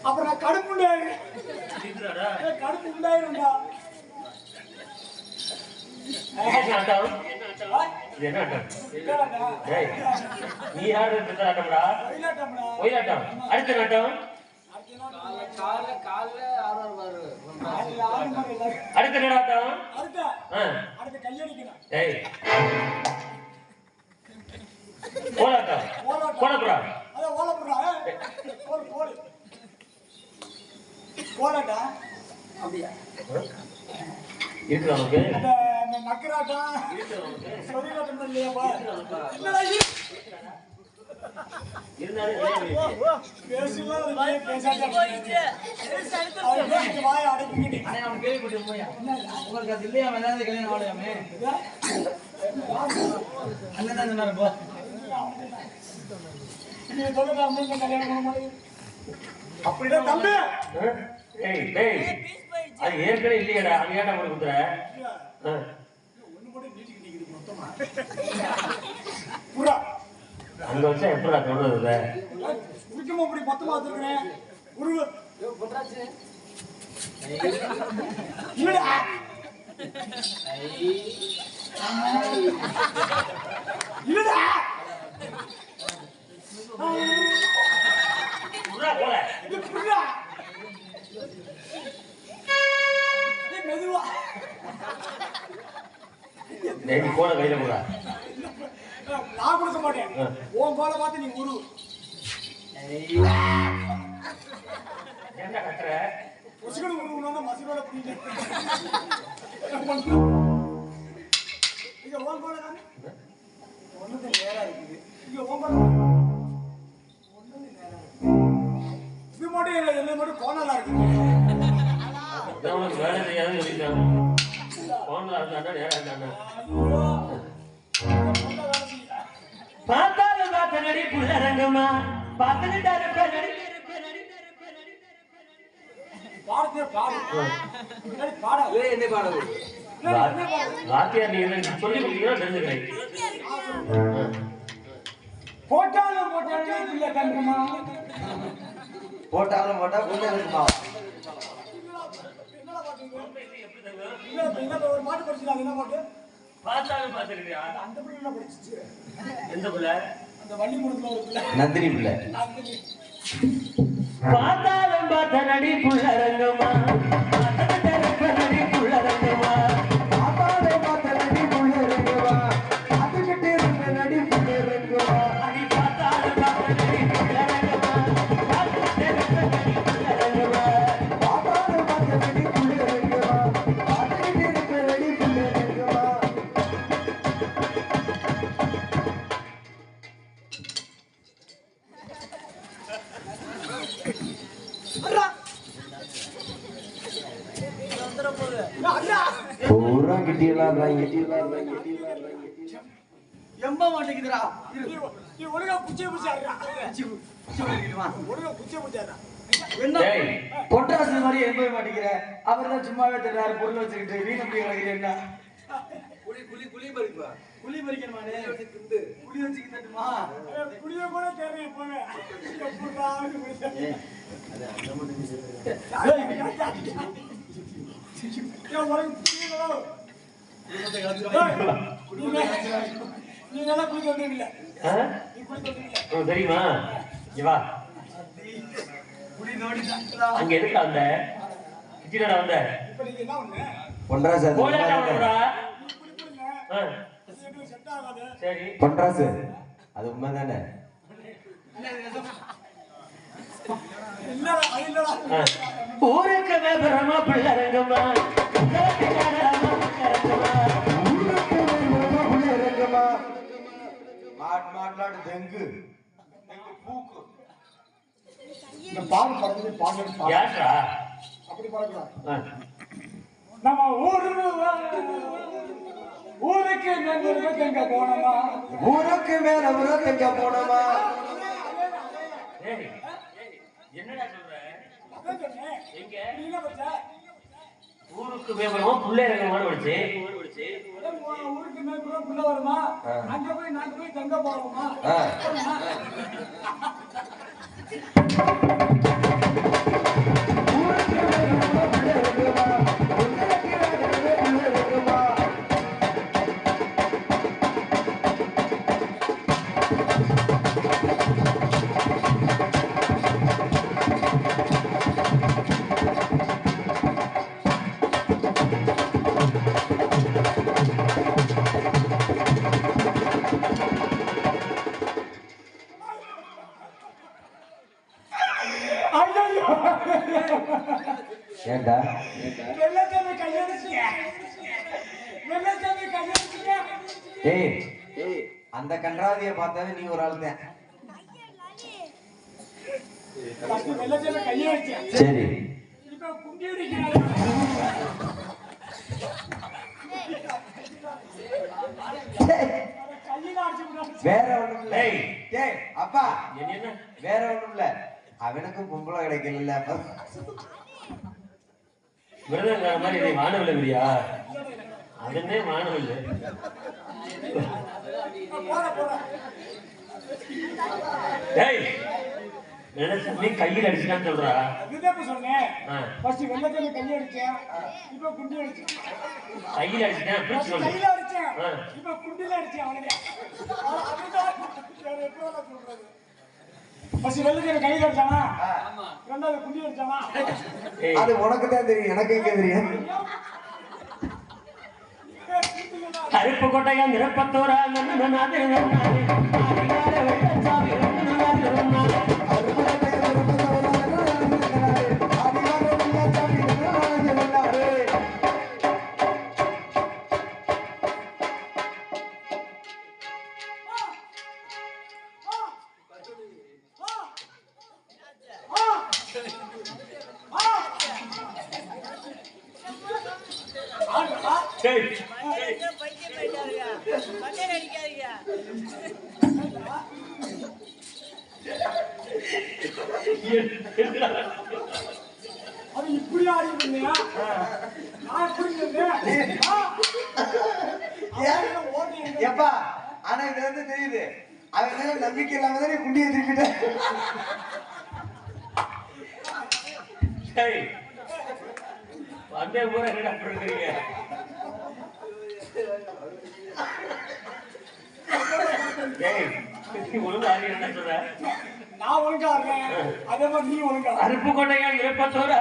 அப்புறம் கடுப்பு உண்டாயிருந்தா நீ யாரு ஒயிலாட்டம். அடுத்த நாட்டம் அடுத்த நாட்டம் போராட்டம் போடக்கூடா போராட்டா அப்படியா இருக்கு நமக்கு நக்கராட்டம் சொரியாட்டம் இல்லையாப்பா அப்படிதான் தம்பி அது ஏற்கனவே இல்லையடா. அது ஏன்டா உங்களுக்கு குத்துற? அங்க வச்சா எப்படா சொல்றது? அப்படி மொத்தமா வச்சிருக்கிறேன். மெதுவா நீ போன கையில கூட நான் கொடுக்க மாட்டேன். உன் கோலை பார்த்து நீ குரு. என்ன கத்துற? உசுகடு உருவணும்னா மசிரோட பிடிங்க. இங்க உன் கோலை தானே? ஒண்ணுது நேரா இருக்குது. இங்க உன் கோலை ஒண்ணுது நேரா இருக்குது. இது மட்டும் என்ன மட்டும் கோணலா இருக்குது. உனக்கு வேலை செய்யாது சொல்லிட்டாங்க. கோணலா இருந்தா நேரா இருந்தா பார்த்தாலும் பார்த்த நடி புள்ளரங்கம்மா பார்த்துக்கிட்டா இருப்ப பாடத்தே பாடு. பாடா என்ன பாடம்? வாத்தியார் நீங்க சொல்லி கொடுத்தீங்கன்னா தெரிஞ்சுக்கிறேன். போட்டாலும் புள்ள கண்டுமா. போட்டாலும் போட்டா புள்ள இருக்குமா? ஒரு மாட்டு படிச்சுடா. என்ன பாட்டு? பார்த்தாலும் பார்த்துக்கிட்டியா? அந்த பிள்ளை படிச்சிச்சு. எந்த பிள்ளை? அந்த வள்ளிமுடத்துல ஒரு பிள்ளை. நந்தினி பிள்ளை. பார்த்தாலும் பார்த்த நடி புள்ளரங்கம்மா நடி புள்ளரங்கம்மா பாப்பாவை பார்த்த நடி புள்ளரங்கம்மா அதுகிட்டே இருந்த நடி புள்ளரங்கம்மா அடி பார்த்தாலும் பார்த்த நடி புள்ளரங்கம்மா பார்த்துக்கிட்டே இருந்த நடி புள்ளரங்கம்மா பாப்பாவை பார்த்த நடி புள்ளரங்கம்மா அதுகிட்டே இருந்த நடி புள்ளரங்கம்மா பூரா கிட்டியெல்லாம் எம்ப மாட்டேங்குதுடா. நீ ஒழுங்கா குச்சியை பிடிச்சாடுறா. ஒழுங்கா குச்சியை பிடிச்சாடுறா. என்ன டேய் பொட்டாசு மாதிரி எம்பவே மாட்டேங்கிற. அவர் தான் சும்மாவே தெரியாரு பொருள் வச்சுக்கிட்டு வீணை போய் கிடக்குறேன்னா குழி பறிக்கணுமானே குழி வச்சுக்கிட்டுமா குடிய கூட தெரியும் போவே. எப்படா குடிச்சே. ஏன் உனக்கு புரியலடா? நீ நல்லா குடிக்க வந்தீங்களா? நீ குடிக்க வந்தீங்களா? உனக்கு தெரியுமா? இங்க வா. குழி நோண்டிட்டா அங்க எதுக்கு வந்த? கிட்டிடா வந்த? இப்ப நீங்க என்ன பண்ணு? பொன்ராசு போடா போடா. நீ குடிப்பீங்க. இது செட் ஆகாது. சரி பொன்ராசு அது உண்மைதானே? இல்லடா, அது இல்லடா. ஊருக்கு விவரமா பிள்ளரங்கம்மா மாட்லாடு தெங்கு பூக்கு இந்த பாடு படத்துல பாடு யாரா? அப்படி பாடக்கூடாது. நம்ம ஊருக்கு எங்க போனோமா? ஊருக்கு மேல ஊருக்கு எங்க போனோமா? ஏய் என்னடா சொல்ற? அதான் சொன்னேன். எங்க நீ என்ன பண்ற? ஊருக்கு விவரமா பிள்ளைரங்கம்மான்னு படிச்சு ஊருக்கு மேல புள்ள வருமா? அங்க போய் நாங்க போய் தங்க போறோமா? ஏண்டா வெள்ளச்சாமி கையெழுத்துங்க. வெள்ளச்சாமி கையெழுத்துங்க. ஏய் அந்த கன்றாதிய பார்த்தாவே நீ ஒரு ஆள் தான். வெள்ளச்சாமி கையெழுத்து. சரி இப்ப குண்டி அடிக்கிறாங்க. கையில அடிச்சு விடுறாங்க. வேற ஒண்ணும் இல்ல. ஏய். டேய் அப்பா என்ன வேற ஒண்ணும் இல்ல. அவனுக்கும் பொம்பளை கிடைக்கல. விரதங்கிற மாதிரி நீ வானவில்லை இல்லையா? அதுன்னே வானவில்லை. டேய் நினைச்சு நீ கையில் அடிச்சுட்டான்னு சொல்றா? இதுதான் சொன்னேன். ஃபர்ஸ்ட் வெள்ளச்சாமி கையில அடிச்சேன். இப்ப குண்டி அடிச்சேன். கையில் அடிச்சுட்டேன் பிரிச்சு சொல்லு. கையில அடிச்சேன். இப்ப குண்டில அடிச்சேன். அவனுக்கு அதுதான் வேற எப்படி சொல்றது? ஃபர்ஸ்ட் வெள்ளச்சாமி கையில அடிச்சானா? ரெண்டாவது குண்டி அடிச்சானா? ஏய் அது உனக்கு தான் தெரியும், எனக்கு எங்க தெரியும்? அருப்பு கொட்டையா நிரப்பத்தோரா நன்னாதே நன்னாதே ஆதிகால வெள்ளச்சாமி நன்னாதே நன்னாதே பைத்தியம் போயிட்டாருங்க மண்டையில அடிக்காதீங்க அது இப்படி ஆடி இருந்தீங்க நான் எப்படி இருந்தேன் எப்பா ஆனா இது வந்து தெரியுது அவன் மேல நம்பிக்கை இல்லாம தானே குண்டியை திருப்பிட்டேன் வந்தே பூரா என்ன பண்ணுறீங்க ஒழுங்கா என்ன சொல்ற நான் ஒழுங்கா இருக்கேன் அதே மாதிரி நீ ஒழுங்கா அருப்பு கொண்டையா இருப்பத்தோட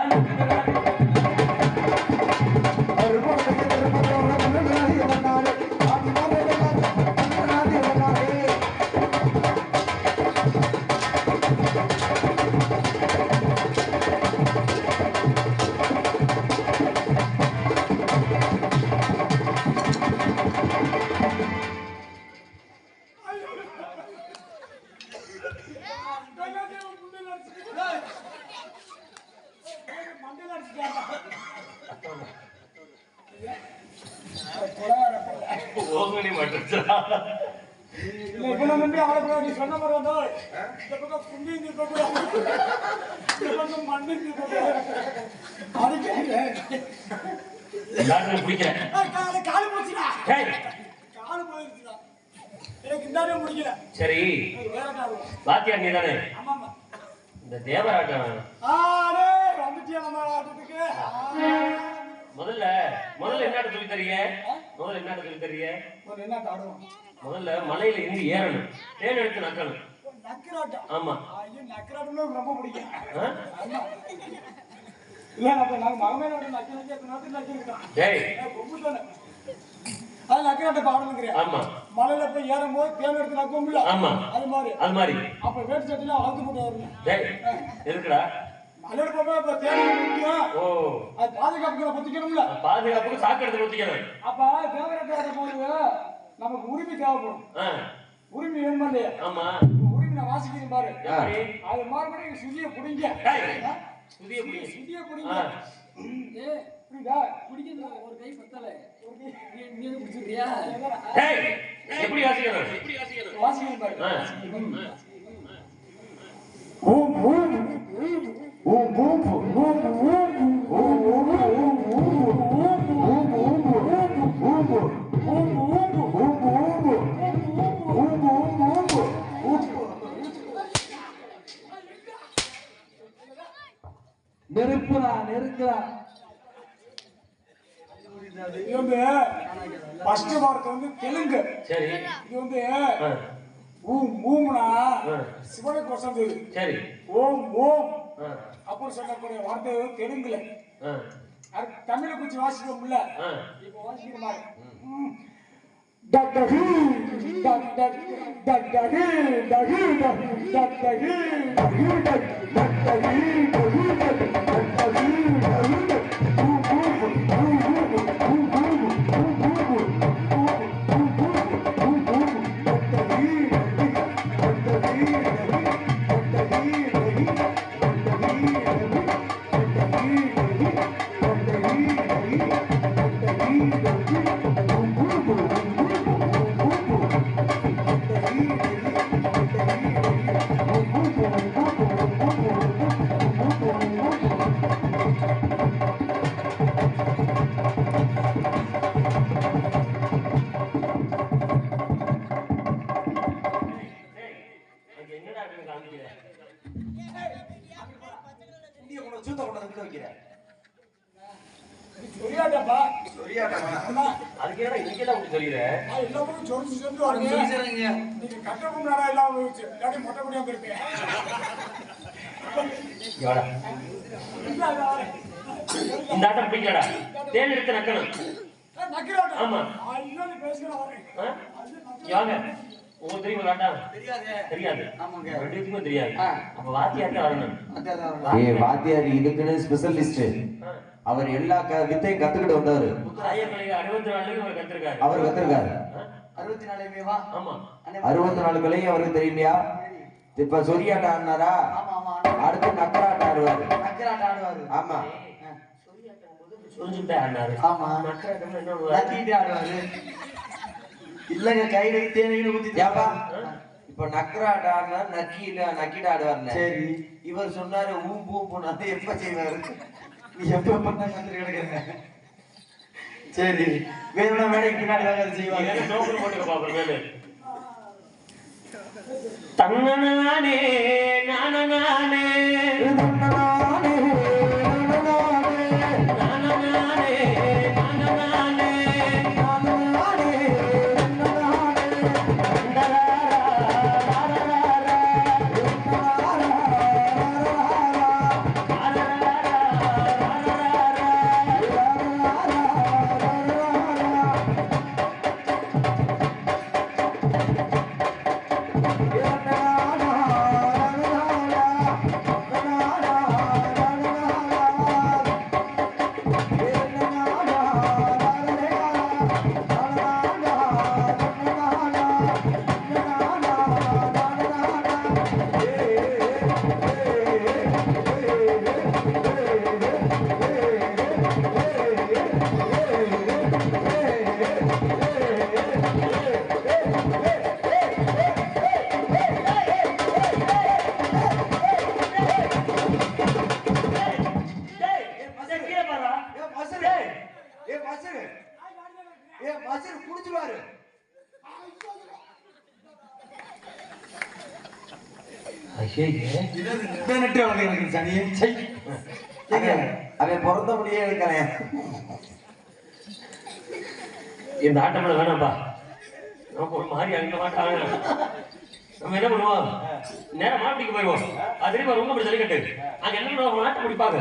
ஓங்கனி மாட்டா இப்ப நம்பி அவளை நீ சொன்ன மாதிரி வந்தா இந்த பக்கம் குண்டி இந்த பக்கம் மண்ணு பிடிக்கிறேன் காலு போச்சுடா காலு போயிருச்சுடா எனக்கு இந்தானே முடிக்கல சரி வாத்தியார் நீ தானே ஆமாமா இந்த தேவராட்டம் ஆடே வந்துட்டியா நம்ம ஆட்டத்துக்கு முதல்ல என்ன சொல்லி தரீங்க முதல்ல என்ன சொல்லி தரீங்க ஒரு என்ன ஆடுவோம் முதல்ல மலையில இருந்து ஏறணும் தேன் எடுத்து நக்கணும் நக்கராட்டம் ஆமா ஐயோ நக்கராட்டம்னா எனக்கு ரொம்ப பிடிக்கும் ஆ? ஆமா இல்ல அப்ப நாங்க மகமேல நக்கிருக்கோம் டேய் அது நக்கராட்டம் பாடணுங்கிறேன் ஆமா மலையில போய் ஏறும்போது தேன் எடுத்து நக்குவோம்ல ஆமா அது மாதிரி அப்ப வேட்டு சட்டில அழுத்து போட்டு வரணும் டேய் எதுக்குடா மலையில போய் இப்ப தேன் முக்கியம் ஓ அது பாதுகாப்புகளை பத்திக்கணும்ல பாதுகாப்புக்கு சாக்கு எடுத்து ஊத்திக்கணும் அப்ப தேவரட்டாத போது நமக்கு உரிமை தேவைப்படும் ஆ, உரிமை வேணுமா இல்லையா ஆமா உரிமை நான் வாசிக்கிறேன் பாரு எப்படி? அது மறுபடியும் சுதியை புடிங்க டேய், புதிய புடிங்க. சுதியை ஆ, புடிங்க புரியுதா குடிக்கிறது ஒரு கை பத்தல நீ குடிச்சிருக்கியா டேய், எப்படி வாசிக்கணும் வாசிக்கிறேன் பாரு ஆ, ஓம் ஓம் ஓம் ஓம் நெருப்புடா நெருக்குடா இது வந்து ஃபர்ஸ்ட் வார்த்தை வந்து தெலுங்கு சரி இது வந்து ஆ, ஊம் ஊம்னா ஆ, சிவனுக்கு வசந்து சரி ஓம் ஓம் ஆ, அப்படின்னு சொல்லக்கூடிய வார்த்தை வந்து தெலுங்குல ஆ, அது தமிழை குறிச்சு வாசிக்கிறோம்ல ஆ. இப்போ வாசிக்கிற மாதிரி டட்டஹி டட்டஹி டட்டஹி டட்டஹி டட்டஹி டட்டஹி சொரியாட்டப்பா சொரியாட்டமா அதுக்கு ஏன்னா இன்னைக்கெல்லாம் உங்களுக்கு சொல்லிடுறேன் நான் எல்லா பக்கம் சொரிஞ்சு சொரிஞ்சு வரீங்க நீங்க கட்டவும் நேரம் எல்லாம் போயிடுச்சு இல்லாட்டி மொட்டை முடியாம இருப்பேன் இந்த ஆட்டம் பிடிக்கலடா தேன் எடுத்து நக்கணும் ஆமா யாங்க உங்களுக்கு தெரியும் விளையாட்டா தெரியாது ரெண்டு பேருக்குமே தெரியாது அப்ப வாத்தியாருக்கு வரணும் ஏய் வாத்தியார் இதுக்குன்னு ஸ்பெஷலிஸ்ட் அவர் எல்லா வித்தையும் கத்துக்கிட்டு வந்தவர் ஆயக்கலைக்கு 64 அவர் கத்துருக்காரு அவர் கத்துருக்காரு 64 வா ஆமா 64 கலையும் அவருக்கு தெரியுமையா இப்ப சொரியாட்டம் ஆடினாரா அடுத்து நக்கராட்டம் ஆடுவாரு நக்கராட்டம் ஆடுவாரு ஆமா சொல்லிட்டே ஆனாரு ஆமா நக்கராட்டம் என்ன நக்கிட்டு ஆடுவாரு இல்லங்க கையில தேனில ஊத்தி ஏப்பா இப்ப நக்கராட்டம் ஆடினா நக்கிட்டு ஆடுவார்ல சரி இவர் சொன்னாரு ஊம்பூம்பு அதை எப்ப செய்வாரு நீ எப்ப பண்ணா கத்துட்டு கிடக்குற சரி வேணும்னா வேலைக்கு பின்னாடி வாங்க அதை செய்வாங்க நோக்கல் போட்டுக்க பாப்போம் மேலே தன்னனானே நானனானே நானனானே நானனானே நானனானே அவன் பிறந்த முடியே இருக்கிறேன் இந்த ஆட்டம்ல வேணாம்ப்பா நமக்கு ஒரு மாதிரி அங்க மாட்டாங்க நம்ம என்ன பண்ணுவோம் நேரம் மாட்டிக்கு போயிடுவோம் அது ரொம்ப அப்படி ஜல்லிக்கட்டு அங்க என்ன பண்ணுவாங்க மாட்டை பிடிப்பாங்க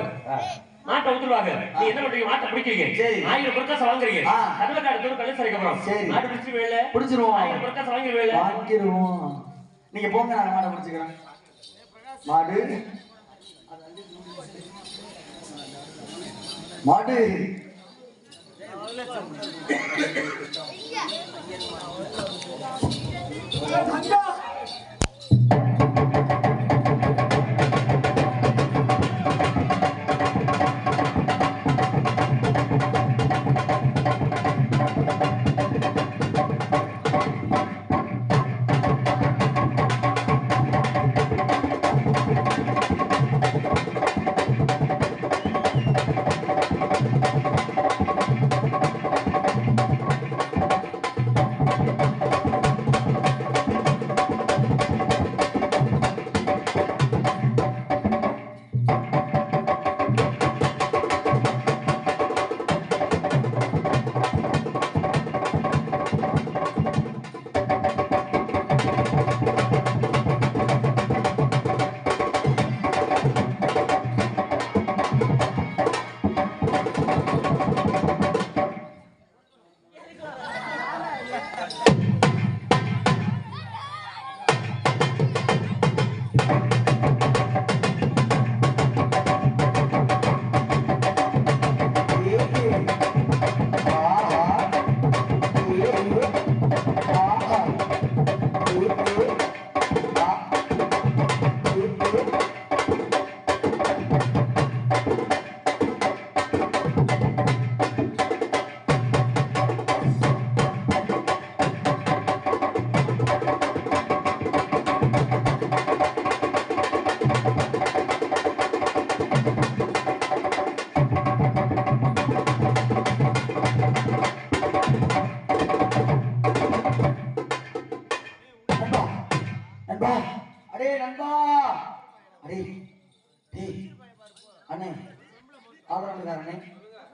மாட்டை ஊத்துருவாங்க நீ என்ன பண்றீங்க மாட்டை பிடிக்கிறீங்க 1000 பொற்காசு வாங்குறீங்க அதுல அடுத்த கலை சரிக்கு அப்புறம் மாடு பிடிச்சி வேலை பிடிச்சிருவோம் 1000 பொற்காசு வாங்கி வேலை வாங்கிடுவோம் நீங்க போங்க நான் மாடை பிடிச்சிக்கிறேன் மாடு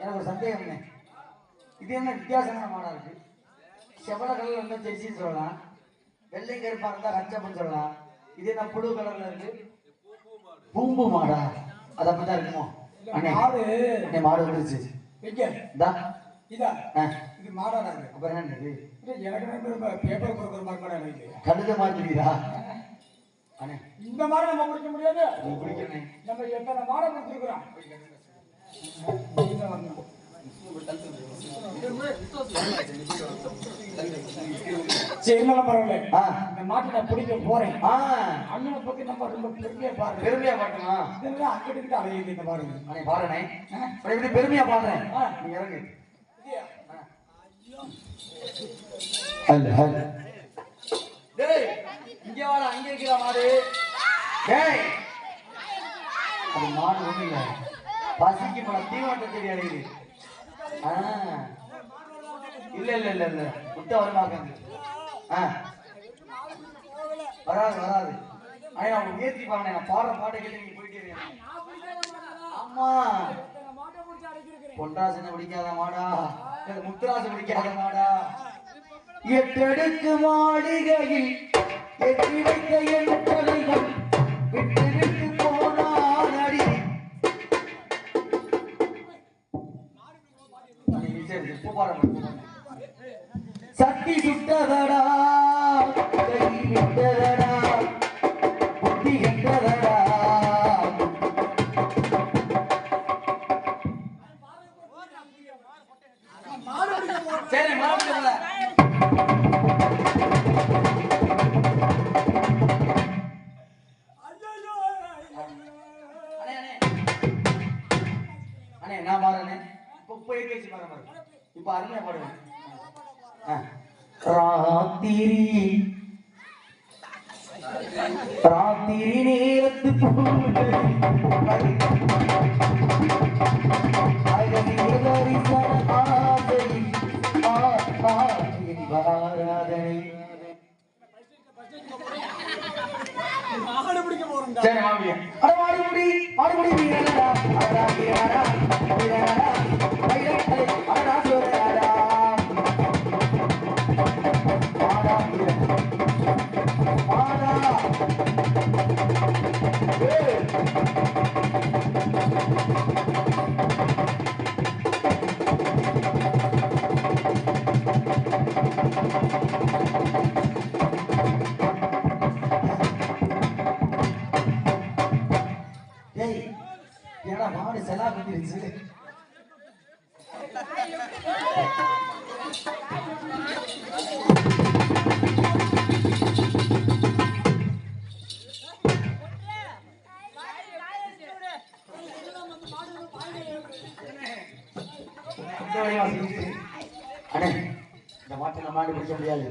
எனக்கு ஒரு சந்தேகம்ண்ணே, இது என்ன வித்தியாசமான மாடா இருக்கு? செவல கலர்ல இருந்தா ஜெர்சின்னு சொல்லலாம், வெள்ளை கருப்பா இருந்தா கச்சப்பன்னு சொல்லலாம். இது என்ன புழு கலர்ல இருக்கு? பூம்பு மாடா? அது அப்படிதான் இருக்குமோ? அண்ணே மாடு வந்துருச்சு. இதா இது மாடாடா இது. அப்புறம் என்ன இது? எனக்கு பேப்பர் கொடுக்குற மாதிரி மாடா இது. கழுத மாட்டுறீரா? அண்ணே இந்த மாதிரி நம்ம பிடிக்க முடியாது. நீ பிடிக்கணே. நம்ம எத்தனை மாடை கொடுத்துருக்குறோம். சரி என்ன பரவாயில்ல. இந்த மாட்டை நான் பிடிக்க போறேன். அண்ணனை பத்தி நம்ம ரொம்ப பெருமையா பாருங்க. பெருமையா பாட்டுமா? இதெல்லாம் அங்கிட்டு அலையுது இந்த பாருங்க. அண்ணே பாருண்ணே. இப்படி பெருமையா பாடுறேன். நீ இறங்கு. ஹல் ஹல். டேய் இங்க வாடா, அங்க இருக்கிற மாடு. டேய் அது மாடு ஒண்ணு இல்ல, பசிக்கு போல தீவாட்ட தேடி அடையுது. இல்ல இல்ல இல்ல இல்ல முட்டை வரமாக்காங்க. வராது வராது. ஆனா நான் முயற்சி பாருங்க, நான் பாடுற பாட்டை கேட்டு நீங்க போயிட்டே இருக்கீங்க. ஆமா பொன்ராசனை பிடிக்காத மாடா, முத்துராசை பிடிக்காத மாடா. எட்டடுக்கு மாளிகையில் எட்டி வைத்த என் தலைகள் விட்டு விட்டு போனாடி. சக்தி சுட்டதடா, கை விட்டதடா, புத்தி கெட்டதடா. சரி மாப்பிள்ள அண்ணே நான் பாருண்ணே. இப்போ போய் பேசி பாருங்க. இப்போ அருமையா பாடுவேன். ராத்திரி ராத்திரி நேரத்து சரி மாமியா அட மாடிமுடி மாடிமுடி வீரடா அடடா வீரடா வீரடா வீரடா அடடா வீரடா மாடா வீரடா மாடா மாடு செலா பண்ணிருச்சு. அண்ணே இந்த மாட்டை நம்மளால பிடிக்க முடியாது.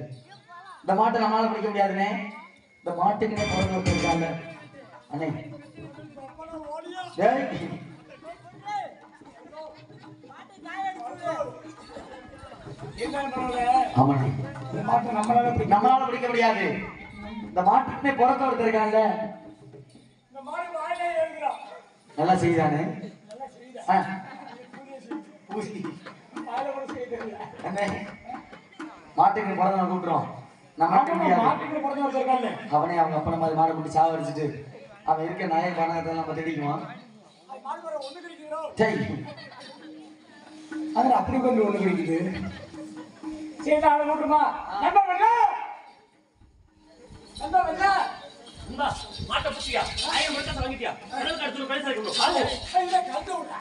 இந்த மாட்டை நம்மளால பிடிக்க முடியாதுண்ணே. இந்த மாட்டுக்குன்னே பிறந்து வச்சிருக்காங்க அண்ணே. நம்மளால பிடிக்க முடியாது. இந்த மாட்டுக்குன்னே பிறக்க ஒருத்தருக்காங்கல்ல, நல்லா செய்தானே. மாட்டுக்கு பிறந்த கூட்டுறோம். அவனே அவங்க அப்பன மாதிரி மாடு குட்டி சாவடிச்சுட்டு அவன் இருக்க நாய காணகத்தெல்லாம் நம்ம தேடிக்குவான். அது அப்படி கொஞ்சம் ஒண்ணு கிடைக்குது. சரி ஆள கூட்டுமா நம்ம வெள்ள நம்ம வெள்ள இந்தா மாட்ட புடிச்சியா 1000 மட்டும் வாங்கிட்டியா கடல் கடத்துல பைசா கொடுங்க ஆளு இல்ல கட்ட விடா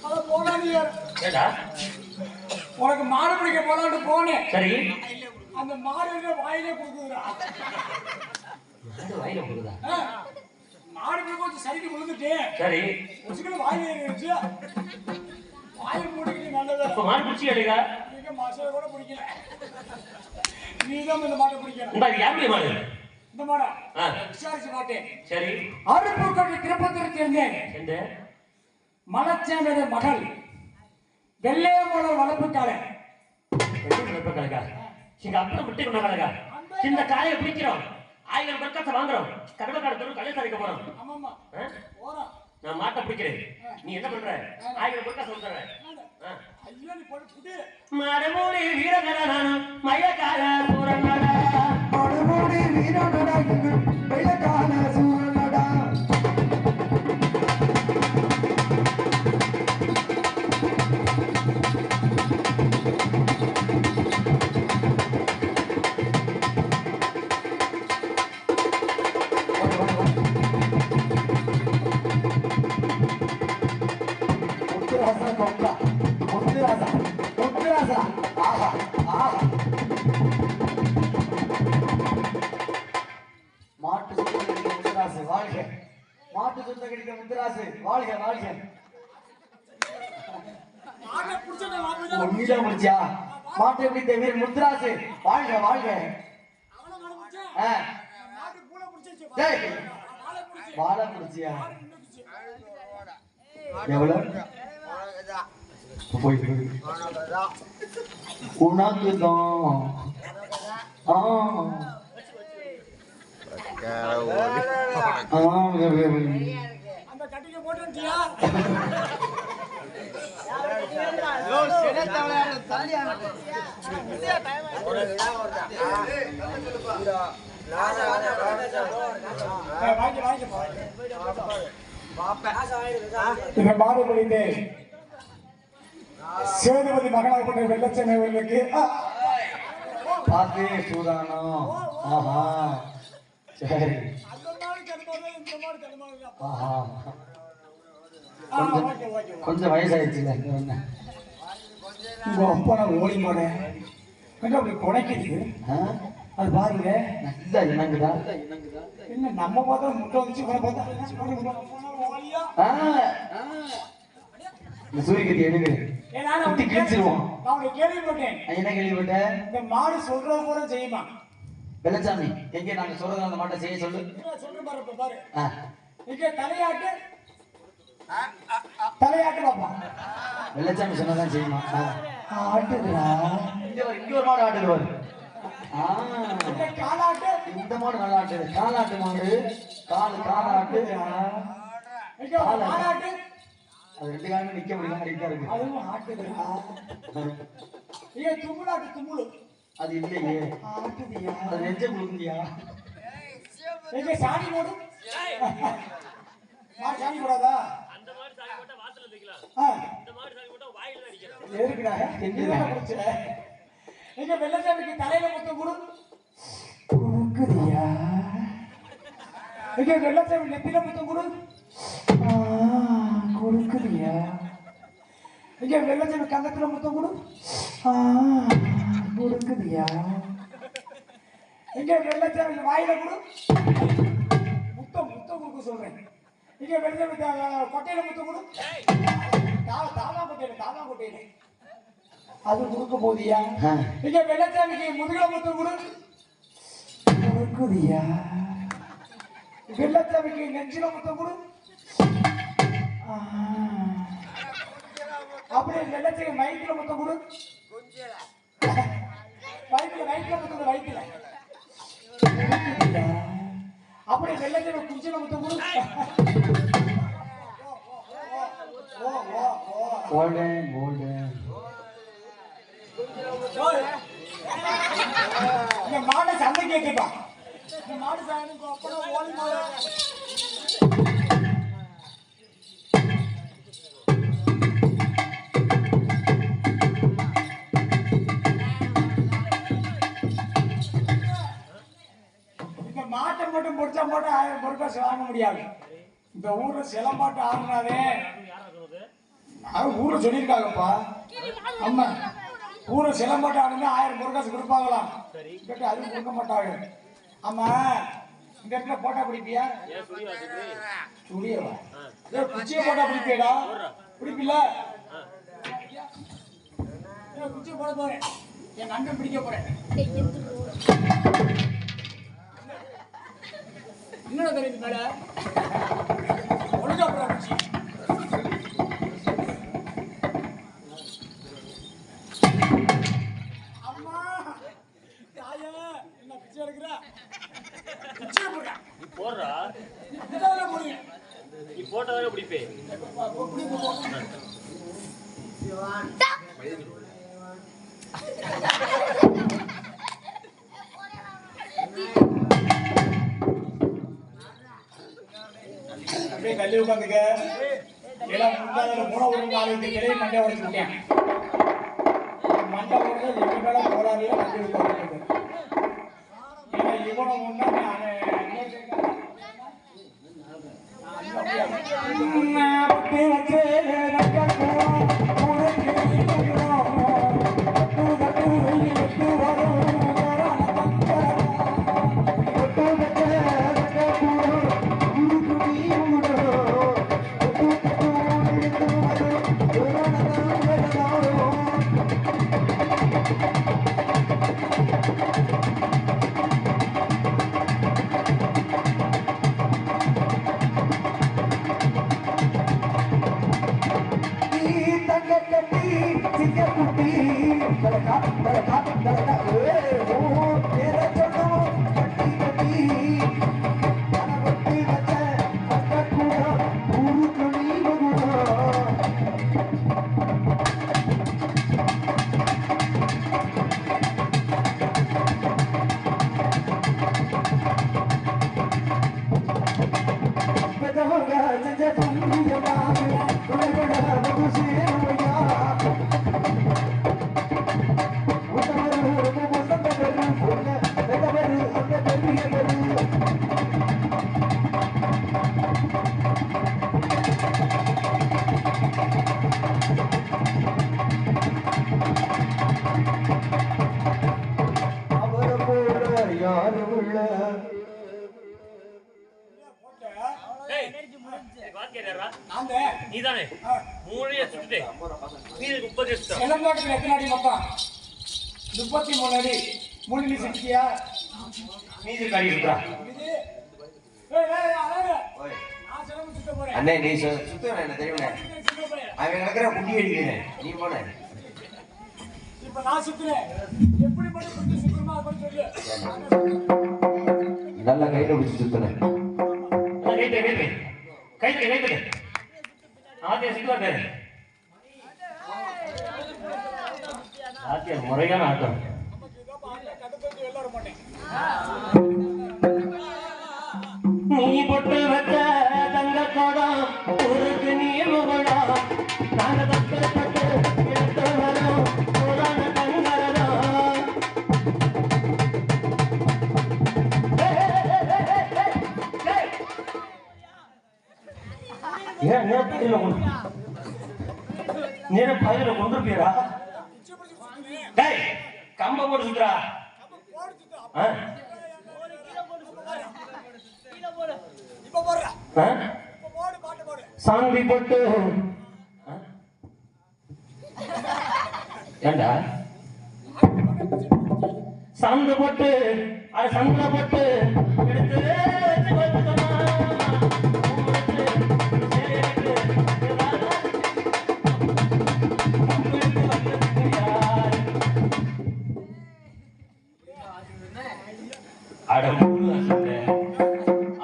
அத போடாதீ ஏடா உனக்கு மாடு பிடிக்க போலான்னு போனேன். சரி அந்த மாடு வாயிலே குடுக்குறா. மாடு வாயில குடுக்குதா? மாடு கொஞ்சம் சரிக்கு விழுந்துட்டேன். சரி உசுக்குள்ள வாயிலே இருந்துச்சு. வாயை மூடிக்கிட்டு நல்லதா. அப்ப மாடு பிடிச்சி அடிங்க. நீங்க மாசை கூட பிடிக்கல. நீதான் இந்த மாட்டை பிடிக்கணும். இந்த யாருடைய மாடு? இந்த மாடா? விசாரிச்சு மாட்டேன். சரி அருப்புக்கோட்டை திருப்பத்தூர் சேர்ந்தேன். எந்த மலச்சேனோட மகள் வெள்ளையமோட வளர்ப்புக்காரன். வளர்ப்புக்காரக்கா எங்க அப்புறம் விட்டு கொண்ட கலக்கா இந்த காயை பிடிக்கிறோம். 1000 பர்க்காசை வாங்குறோம். கடமைக்கார தெரு கல்யாணம் சாதிக்க போறோம். ஆமாமா போறோம். நான் மாட்டை பிடிக்கிறேன். நீ என்ன பண்ற? 1000 பர்க்காசை வந்துடுற. ஐயா நீ போடு புடி. மடமூடி வீரகரனான மயக்கால சூரனடா. மடமூடி வீரனடா மயக்கால சூரனடா. பேசுறா. ஆஹா ஆஹா. மாட்டு சுத்தம் கிடைக்க முத்துராசு வாழ்க. மாட்டு சுத்தம் கிடைக்க முத்துராசு வாழ்க வாழ்க. உண்மையில முடிச்சியா? மாட்டை பிடித்த வீரர் முத்துராசு வாழ்க வாழ்க. வாழை முடிச்சியா? எவ்வளவு உனக்குதான் அந்த கட்டில போட்டுட்டியா? சேதுபதி மகனாகப்பட்ட வெள்ளச்சென்னை அவர்களுக்கு பார்த்து சூதானம். ஆஹா சரி. ஆஹா கொஞ்சம் வயசாயிடுச்சுல. உங்க அப்பா நான் ஓடி போனேன் அப்படி குறைக்குது. அது பாருங்க நல்லா இணங்குதா? என்ன நம்ம பார்த்தா முட்டை வந்துச்சு இந்த சூரியகத்தி எடுங்க குத்தி கிழிச்சிருவோம். கேள்விப்பட்டேன். என்ன கேள்விப்பட்ட? இந்த மாடு சொல்றது கூட செய்யுமா? வெள்ளச்சாமி எங்க நாங்க சொல்றது அந்த மாட்டை செய்ய சொல்லு. சொல்றேன் பாரு. இப்ப பாரு இங்க தலையாட்டு தலையாட்டு பாப்பா. வெள்ளச்சாமி சொன்னதான் செய்யுமா? ஆட்டுதுடா. இங்க ஒரு மாடு ஆட்டுடுவாரு. காலாட்டு. இந்த மாடு நல்லா ஆட்டுது. காலாட்டு மாடு. காலாட்டு காலாட்டு. அது ரெண்டு காலமே நிக்க முடியல அடிக்கா இருக்கு. அதுவும் ஆட்டுதுடா. ஏ தும்முடாட்டு தும்முடு. அது இல்லையே. ஆட்டுதியா? அது நெஞ்ச முழுங்குதியா? எங்க சாணி போடு. மாடு சாணி போடாதா? அந்த மாதிரி சாணி போட்டா வாசல்ல வைக்கலாம். இந்த மாதிரி சாணி போட்டா வாயில அடிக்கலாம். எதுக்குடா? என்னடா பிரச்சனை? எங்க வெள்ளச்சாமிக்கு தலையில முத்தம் கொடு. குடுக்குதியா? எங்க வெள்ளச்சாமி நெத்தில முத்தம் கொடு. கொடுக்குதியா? எங்க வெள்ளச்சாமி கன்னத்துல முத்தம் கொடு. கொடுக்குதியா? எங்க வெள்ளச்சாமி வாயில கொடு. முத்தம் கொடுக்க சொல்றேன். எங்க வெள்ளச்சாமி கொட்டையில முத்தம் கொடு. தாமா கொட்டையில அது கொடுக்க போதியா? இங்க வெள்ளச்சாமிக்கு முதுகுல முத்தம் கொடு. கொடுக்குதியா? வெள்ளச்சாமிக்கு நெஞ்சில முத்தம் கொடு. அப்படியே வெள்ளச்சாமி வயிற்றுல முத்தம் கொடு. வயிற்றுல முத்தம் கொடு. வயிற்றுல அப்படியே வெள்ளச்சாமி குஞ்சில முத்தம் கொடு. இந்த மாடை சந்தை கேட்கப்பா. இந்த மாடு ஓடி மாடு. இந்த மாட்டை மட்டும் பிடிச்சா மட்டும் 1000 பொருட்காசு வாங்க முடியாது. இந்த ஊர்ல சிலம்பாட்டு ஆடுனாவே ஊர்ல சொல்லியிருக்காங்கப்பா. ஆமா ஊரை சிலம்பாட்டு ஆடுனா 1000 பொருட்காசு கொடுப்பாங்களாம். கேட்டு அதுவும் கொடுக்க மாட்டாங்க. ஆமா இந்த இடத்துல போட்டா பிடிப்பியா? சுடியவா? குச்சியை போட்டா பிடிப்பியடா? பிடிப்பில்ல? குச்சியை போட போறேன். என் நண்பன் பிடிக்க போறேன். என்னடா தெரியுது மேல ஒழுங்கா போட குச்சி. அம்மா தாயே என்ன பிச்சை எடுக்கிறா? பிச்சை போடுறா. நீ போடுறா. இதெல்லாம் போடுங்க. நீ போட்டதானே பிடிப்பே. அப்படியே தள்ளி உட்காந்துக்க. எல்லாம் முன்னால போன ஒரு 4 கிளையை மண்டை உடைச்சு விட்டேன். மண்டை உடனே எங்க மேல போராடியே வண்டி உட்காந்துருக்கு. ஏன்னா இவனை முன்னா நான் நீதானே மூணைய சுட்டுட்டே மீதி 30 சுத்தம் செல்லம்பாட்டுல எத்தனை அடி மொத்தம் 33 அடி 3 நீ சிக்கியா மீதி கறி இருக்கா அண்ணே நீ சுத்தம் என்ன தெரியுமா அவன் நடக்கிற குட்டி அடிக்கிறேன் நீ போன இப்ப நான் சுத்துறேன் எப்படி மட்டும் குட்டி சுத்தமா பண்ணி சொல்லு நல்ல கையில பிடிச்சி சுத்தனேன் கைட்டு ஆத்திய சிக்கலா பேரு ஆத்திய முறையான ஆட்டம் நீ பொட்டு வச்ச தங்க கோடம் ஊருக்கு நீ முகடா நாங்க தட்டு தட்டு எடுத்து வரோம் புராண தங்கரதா ஏன் நேரம் பயில கொண்டிருப்பீரா டேய் கம்ப போட்டு சுத்துறா சாந்தி போட்டு ஏண்டா சாந்து போட்டு அது சந்திர போட்டு எடுத்து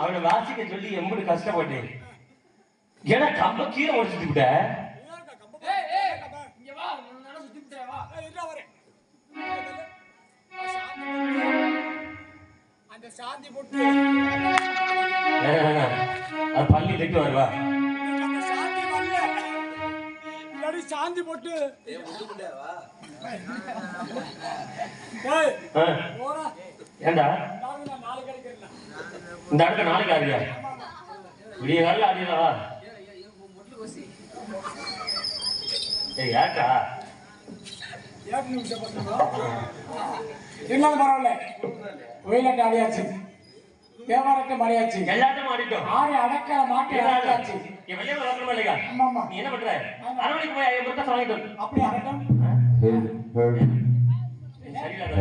அவனை வாசிக்க சொல்லி எம்பது கஷ்டப்பட்டேன் ஏன்னா கம்ப கீழே ஒடிச்சுட்டு விட்ட அது பள்ளி தைக்கு வருவா சாந்தி போட்டு ஏண்டா இந்த அடுத்த நாளைக்கு ஆடியா விடிய காலில் ஆடியவா ஏய் யாக்கா இருந்தாலும் பரவாயில்ல கோயிலாட்ட ஆடியாச்சு தேவாரத்தை மறையாச்சு எல்லாத்தையும் ஆடிட்டோம் ஆடி அடக்கல மாட்டி அடக்காச்சு வெளியே வரணும் இல்லையா நீ என்ன பண்ற அரவணைக்கு போய் முருகத்தை வாங்கிட்டு வந்து அப்படி அடக்கம் சரியில்லாத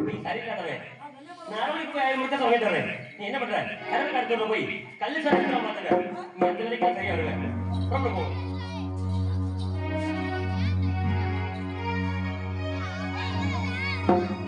நீ சரியில்லாதவே நான் அரவணைக்கு போய் முருகத்தை வாங்கிட்டு வரேன் நீ என்ன பண்ற கரண்ட் கடத்துல போய் கல்லு சரத்துல மாத்துங்க நீ அந்த வேலைக்கு சரியா வருவேன் ரொம்ப போ Thank you.